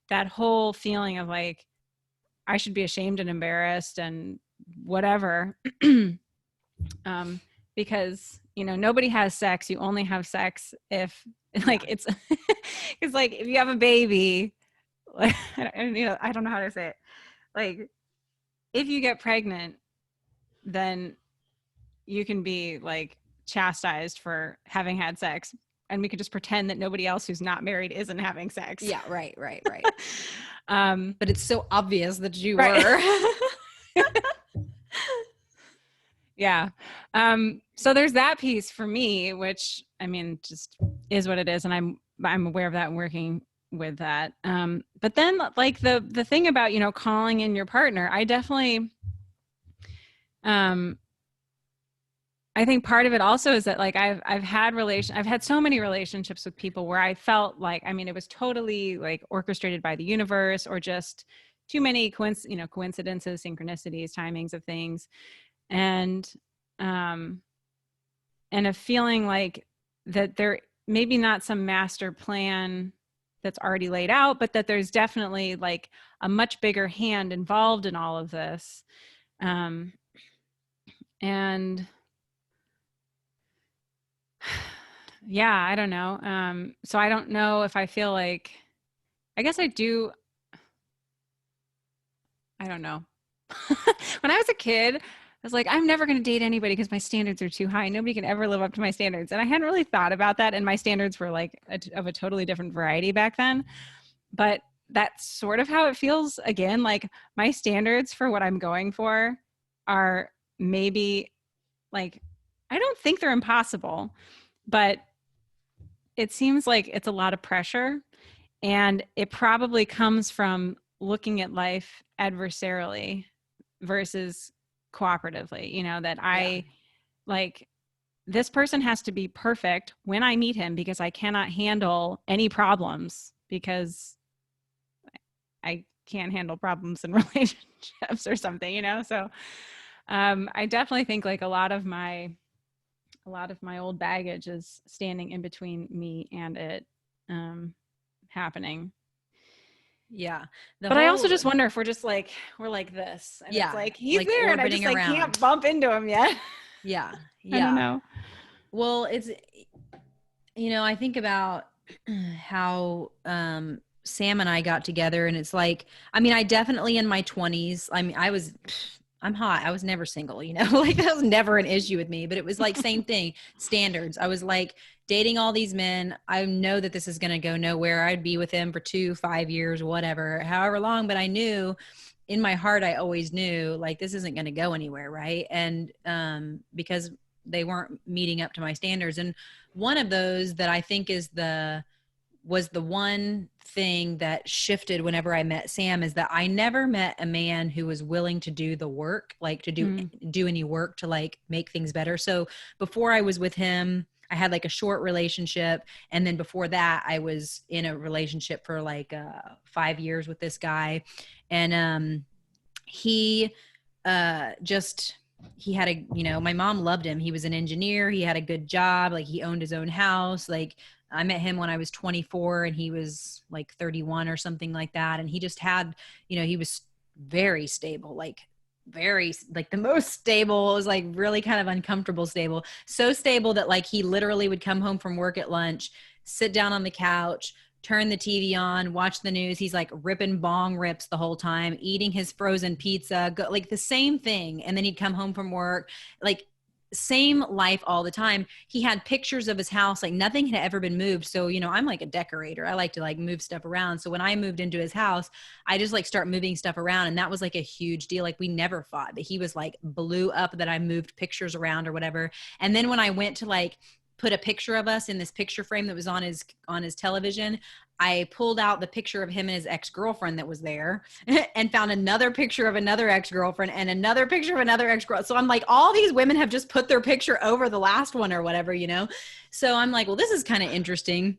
that whole feeling of like, I should be ashamed and embarrassed and whatever. Because, you know, nobody has sex. You only have sex if like Yeah. it's like if you have a baby, like, and, you know, I don't know how to say it. Like if you get pregnant, then you can be like chastised for having had sex, and we could just pretend that nobody else who's not married isn't having sex. Yeah. Right. um But it's so obvious that you right. were. Yeah. So there's that piece for me, which I mean, just is what it is. And I'm aware of that and working with that. But then like the thing about, you know, calling in your partner, I definitely, um, I think part of it also is that like I've had so many relationships with people where I felt like, I mean, it was totally like orchestrated by the universe or just too many coincidences, synchronicities, timings of things. And, um, and a feeling like that there maybe not some master plan that's already laid out, but that there's definitely like a much bigger hand involved in all of this. Um, and yeah, I don't know. So I don't know if I feel like, I guess I do. I don't know. When I was a kid, I was like, I'm never going to date anybody because my standards are too high. Nobody can ever live up to my standards. And I hadn't really thought about that. And my standards were like of a totally different variety back then. But that's sort of how it feels again. Like my standards for what I'm going for are maybe like, I don't think they're impossible, but it seems like it's a lot of pressure. And it probably comes from looking at life adversarially versus cooperatively, you know, that Yeah. I like this person has to be perfect when I meet him because I cannot handle any problems because I can't handle problems in relationships or something, you know? So I definitely think like a lot of my old baggage is standing in between me and it happening. Yeah. The But I also whole, just wonder if we're like this and it's yeah, like he's like there and I just orbiting like around. can't bump into him yet. Yeah. I don't Yeah. know. Well, it's, you know, I think about how Sam and I got together, and it's like, I mean, I definitely in my 20s, I mean, I'm hot. I was never single, you know, like that was never an issue with me, but it was like same thing, standards. I was like dating all these men. I know that this is going to go nowhere. I'd be with him for 2, 5 years, whatever, however long, but I knew in my heart, I always knew like this isn't going to go anywhere. Right. And because they weren't meeting up to my standards. And one of those that I think was the one thing that shifted whenever I met Sam is that I never met a man who was willing to do the work, like to do any work to like make things better. So before I was with him, I had like a short relationship. And then before that, I was in a relationship for like 5 years with this guy. And he just he had a, you know, my mom loved him. He was an engineer. He had a good job. Like he owned his own house. Like I met him when I was 24 and he was like 31 or something like that. And he just had, you know, he was very stable, like very like the most stable. It was like really kind of uncomfortable stable. So stable that like he literally would come home from work at lunch, sit down on the couch, turn the TV on, watch the news. He's like ripping bong rips the whole time, eating his frozen pizza, like the same thing. And then he'd come home from work, like same life all the time. He had pictures of his house, like nothing had ever been moved. So, you know, I'm like a decorator. I like to like move stuff around. So when I moved into his house, I just like start moving stuff around. And that was like a huge deal. Like we never fought, but he was like blew up that I moved pictures around or whatever. And then when I went to like put a picture of us in this picture frame that was on his television, I pulled out the picture of him and his ex-girlfriend that was there and found another picture of another ex-girlfriend and another picture of another ex-girlfriend. So I'm like, all these women have just put their picture over the last one or whatever, you know? So I'm like, well, this is kind of interesting.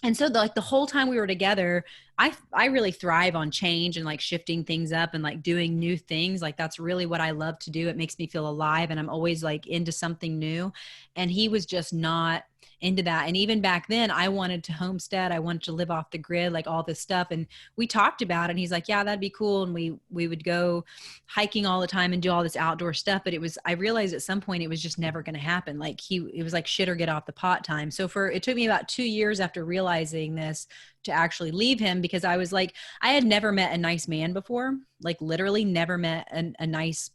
And so like the whole time we were together, I really thrive on change and like shifting things up and like doing new things. Like that's really what I love to do. It makes me feel alive and I'm always like into something new. And he was just not into that. And even back then I wanted to homestead. I wanted to live off the grid, like all this stuff. And we talked about it and he's like, yeah, that'd be cool. And we would go hiking all the time and do all this outdoor stuff. But I realized at some point it was just never going to happen. Like it was like shit or get off the pot time. So it took me about 2 years after realizing this to actually leave him, because I was like, I had never met a nice man before, like literally never met a nice,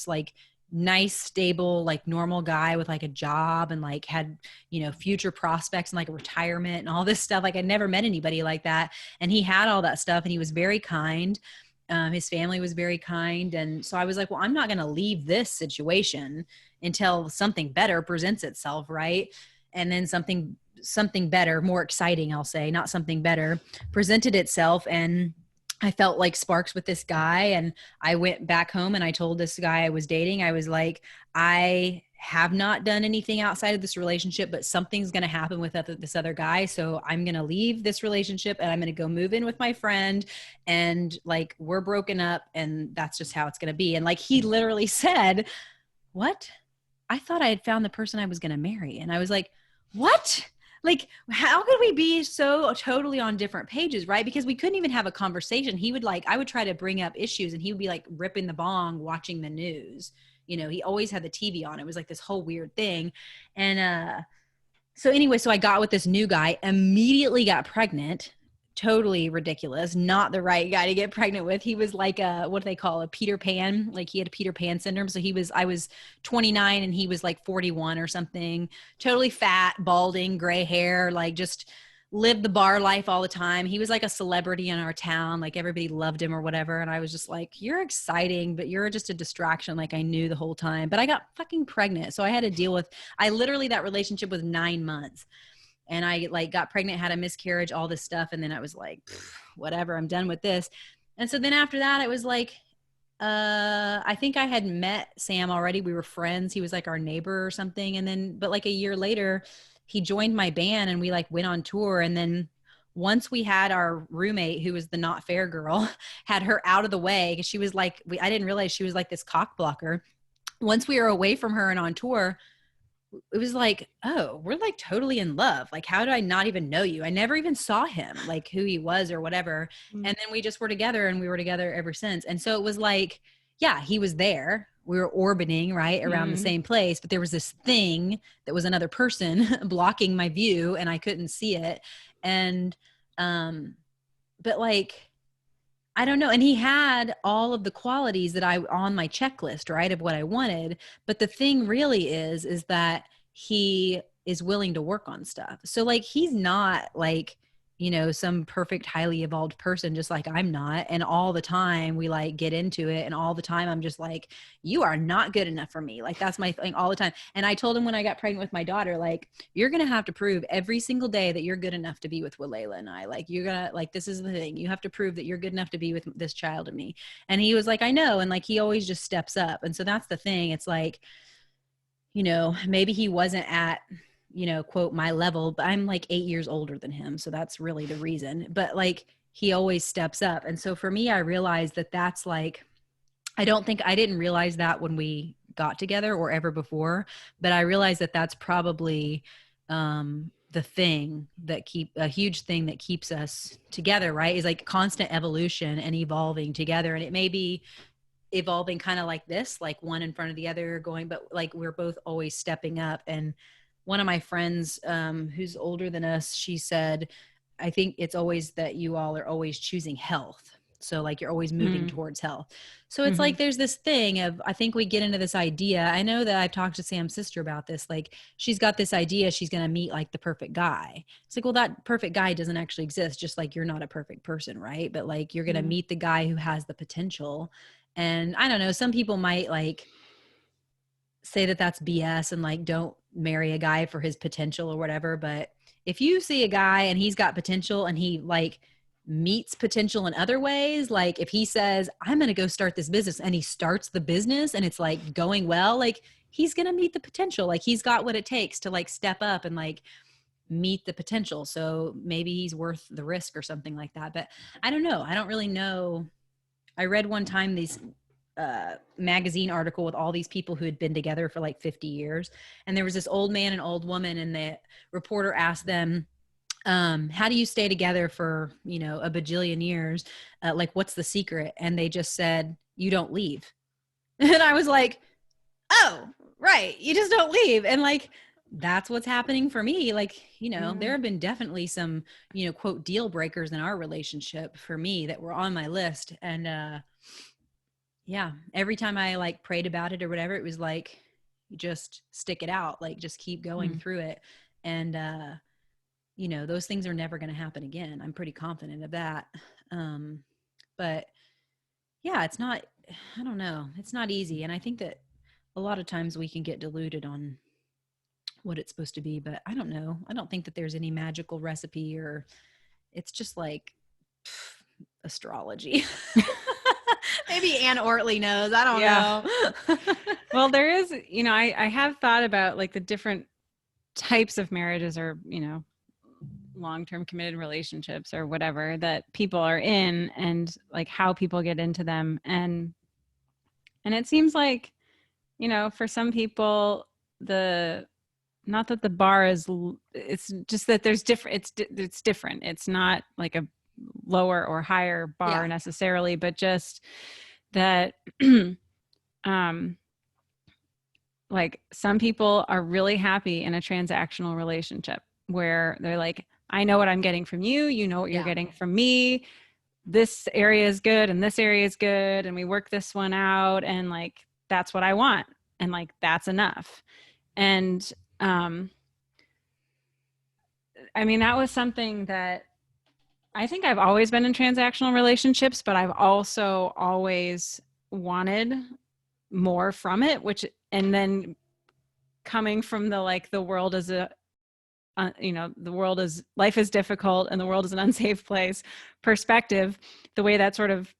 like nice, stable, like normal guy with like a job and like had, future prospects and like a retirement and all this stuff. Like I never met anybody like that. And he had all that stuff and he was very kind. His family was very kind. And so I was like, well, I'm not going to leave this situation until something better presents itself. Right. And then something better, more exciting, I'll say, not something better, presented itself. And I felt like sparks with this guy. And I went back home and I told this guy I was dating, I was like, I have not done anything outside of this relationship, but something's going to happen with this other guy. So I'm going to leave this relationship and I'm going to go move in with my friend. And like, we're broken up and that's just how it's going to be. And like, he literally said, what? I thought I had found the person I was going to marry. And I was like, what? Like, how could we be so totally on different pages, right? Because we couldn't even have a conversation. He would I would try to bring up issues and he would be like ripping the bong, watching the news. He always had the TV on. It was like this whole weird thing. And so anyway, so I got with this new guy, immediately got pregnant. Totally ridiculous. Not the right guy to get pregnant with. He was like what do they call a Peter Pan? Like he had a Peter Pan syndrome. So I was 29 and he was like 41 or something. Totally fat, balding, gray hair, like just lived the bar life all the time. He was like a celebrity in our town. Like everybody loved him or whatever. And I was just like, you're exciting, but you're just a distraction. Like I knew the whole time, but I got fucking pregnant. So I had to deal with, that relationship was 9 months. And I like got pregnant, had a miscarriage, all this stuff. And then I was like, whatever, I'm done with this. And so then after that, it was like, I think I had met Sam already. We were friends. He was like our neighbor or something. And then, but like a year later, he joined my band and we like went on tour. And then once we had our roommate, who was the not fair girl, had her out of the way, because she was like, I didn't realize she was like this cock blocker. Once we were away from her and on tour, it was like, oh, we're like totally in love. Like, how did I not even know you? I never even saw him, like who he was or whatever. And then we just were together and we were together ever since. And so it was like, yeah, he was there. We were orbiting right around the same place, but there was this thing that was another person blocking my view and I couldn't see it. And, but like, I don't know. And he had all of the qualities that on my checklist, right, of what I wanted. But the thing really is that he is willing to work on stuff. So like, he's not like, some perfect, highly evolved person, just like I'm not. And all the time we like get into it. And all the time I'm just like, you are not good enough for me. Like, that's my thing all the time. And I told him when I got pregnant with my daughter, like, you're going to have to prove every single day that you're good enough to be with Layla and I. Like, you're going to, like, this is the thing. You have to prove that you're good enough to be with this child and me. And he was like, I know. And like, he always just steps up. And so that's the thing. It's like, maybe he wasn't at, quote, my level, but I'm like 8 years older than him. So that's really the reason. But like, he always steps up. And so for me, I realized that that's like, I didn't realize that when we got together or ever before, but I realized that that's probably the thing that a huge thing that keeps us together, right? Is like constant evolution and evolving together. And it may be evolving kind of like this, like one in front of the other going, but like we're both always stepping up. And one of my friends who's older than us, she said, I think it's always that you all are always choosing health. So like you're always moving towards health. So it's like there's this thing of, I think we get into this idea. I know that I've talked to Sam's sister about this. Like she's got this idea she's going to meet like the perfect guy. It's like, well, that perfect guy doesn't actually exist. Just like you're not a perfect person, right? But like you're going to meet the guy who has the potential. And I don't know, some people might like say that that's BS and like don't marry a guy for his potential or whatever. But if you see a guy and he's got potential and he like meets potential in other ways, like if he says, I'm going to go start this business and he starts the business and it's like going well, like he's going to meet the potential. Like he's got what it takes to like step up and like meet the potential. So maybe he's worth the risk or something like that. But I don't know. I don't really know. I read one time these magazine article with all these people who had been together for like 50 years. And there was this old man and old woman, and the reporter asked them, how do you stay together for, you know, a bajillion years? Like, what's the secret? And they just said, you don't leave. And I was like, oh, right. You just don't leave. And like, that's what's happening for me. Like, you know, there have been definitely some, you know, quote, deal breakers in our relationship for me that were on my list. And yeah, every time I like prayed about it or whatever, it was like, just stick it out, like just keep going through it. And you know, those things are never going to happen again. I'm pretty confident of that. But yeah, it's not, I don't know, it's not easy. And I think that a lot of times we can get deluded on what it's supposed to be, but I don't know. I don't think that there's any magical recipe, or it's just like astrology. Maybe Ann Ortley knows. I don't know. Well, there is, you know, I have thought about like the different types of marriages, or, you know, long-term committed relationships or whatever that people are in, and like how people get into them. And it seems like, you know, for some people, not that the bar is, it's just that there's different, it's different. It's not like a lower or higher bar necessarily, but just that like some people are really happy in a transactional relationship where they're like, I know what I'm getting from you, you know what you're getting from me, this area is good and this area is good, and we work this one out, and like that's what I want, and like that's enough. And I mean, that was something that I think I've always been in transactional relationships, but I've also always wanted more from it, and then coming from the, like, the world is you know, life is difficult and the world is an unsafe place perspective, the way that sort of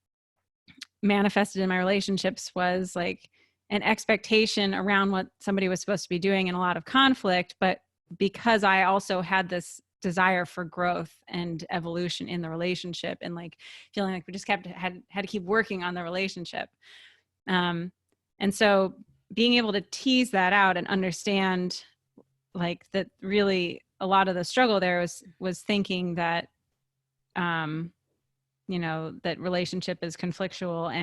manifested in my relationships was like an expectation around what somebody was supposed to be doing, and a lot of conflict. But because I also had this desire for growth and evolution in the relationship, and like feeling like we just had to keep working on the relationship. And so being able to tease that out and understand like that, really a lot of the struggle there was thinking that, you know, that relationship is conflictual,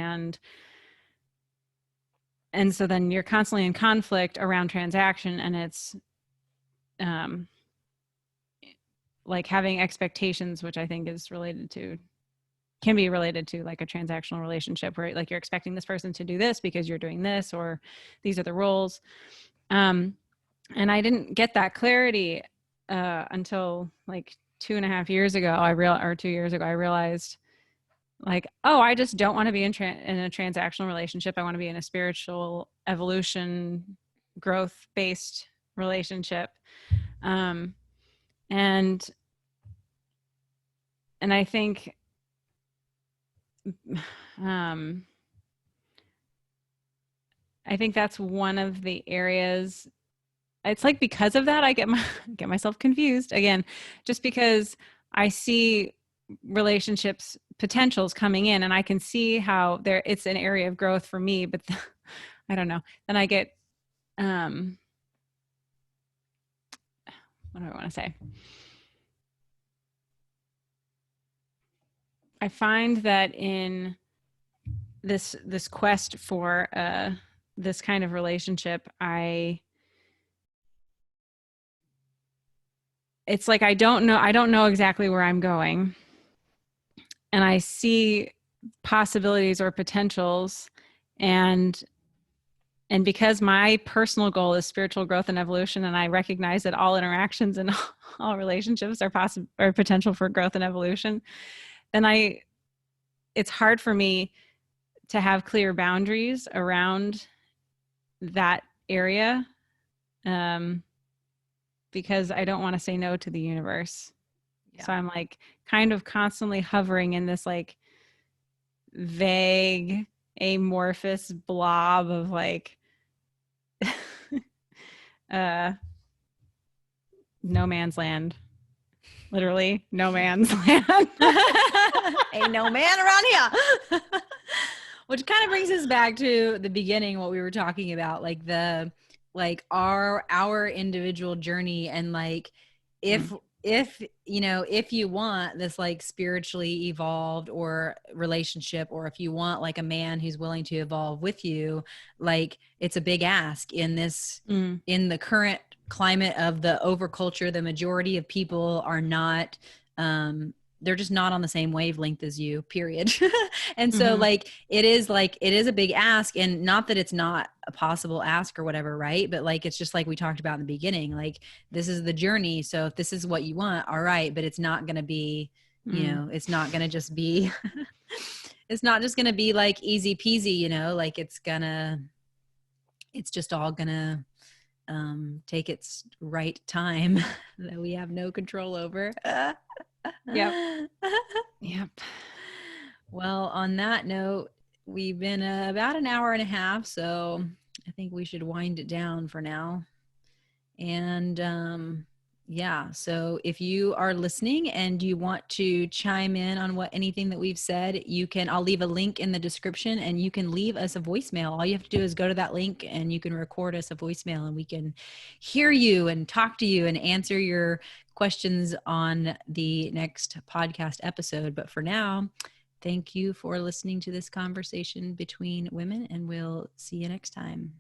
and so then you're constantly in conflict around transaction, and it's like having expectations, which I think can be related to like a transactional relationship, where like you're expecting this person to do this because you're doing this, or these are the roles. And I didn't get that clarity until like 2.5 years ago. 2 years ago, I realized like, oh, I just don't want to be in a transactional relationship. I want to be in a spiritual evolution, growth-based relationship. And I think, I think that's one of the areas. It's like, because of that, I get myself confused again, just because I see relationships potentials coming in, and I can see how it's an area of growth for me, but I don't know. Then I get, what do I want to say? I find that in this quest for this kind of relationship, it's like I don't know exactly where I'm going, and I see possibilities or potentials, and because my personal goal is spiritual growth and evolution, and I recognize that all interactions and all relationships are potential for growth and evolution, then it's hard for me to have clear boundaries around that area, because I don't want to say no to the universe. Yeah. So I'm like kind of constantly hovering in this like vague, amorphous blob of like no man's land. Literally no man's land. Ain't no man around here. Which kind of brings us back to the beginning, what we were talking about, like our individual journey, and like if if you want this like spiritually evolved or relationship, or if you want like a man who's willing to evolve with you, like it's a big ask in this in the current climate of the overculture. The majority of people are not they're just not on the same wavelength as you, period. And so like it is a big ask, and not that it's not a possible ask or whatever, right? But like it's just like we talked about in the beginning, like this is the journey. So if this is what you want, all right, but it's not going to be, you know, it's not going to just be it's not just going to be like easy peasy, you know, like it's just all gonna take its right time that we have no control over. Yep. Well, on that note, we've been about an hour and a half, so I think we should wind it down for now. And yeah, so if you are listening and you want to chime in on anything that we've said, I'll leave a link in the description, and you can leave us a voicemail. All you have to do is go to that link and you can record us a voicemail, and we can hear you and talk to you and answer your questions on the next podcast episode. But for now, thank you for listening to this conversation between women, and we'll see you next time.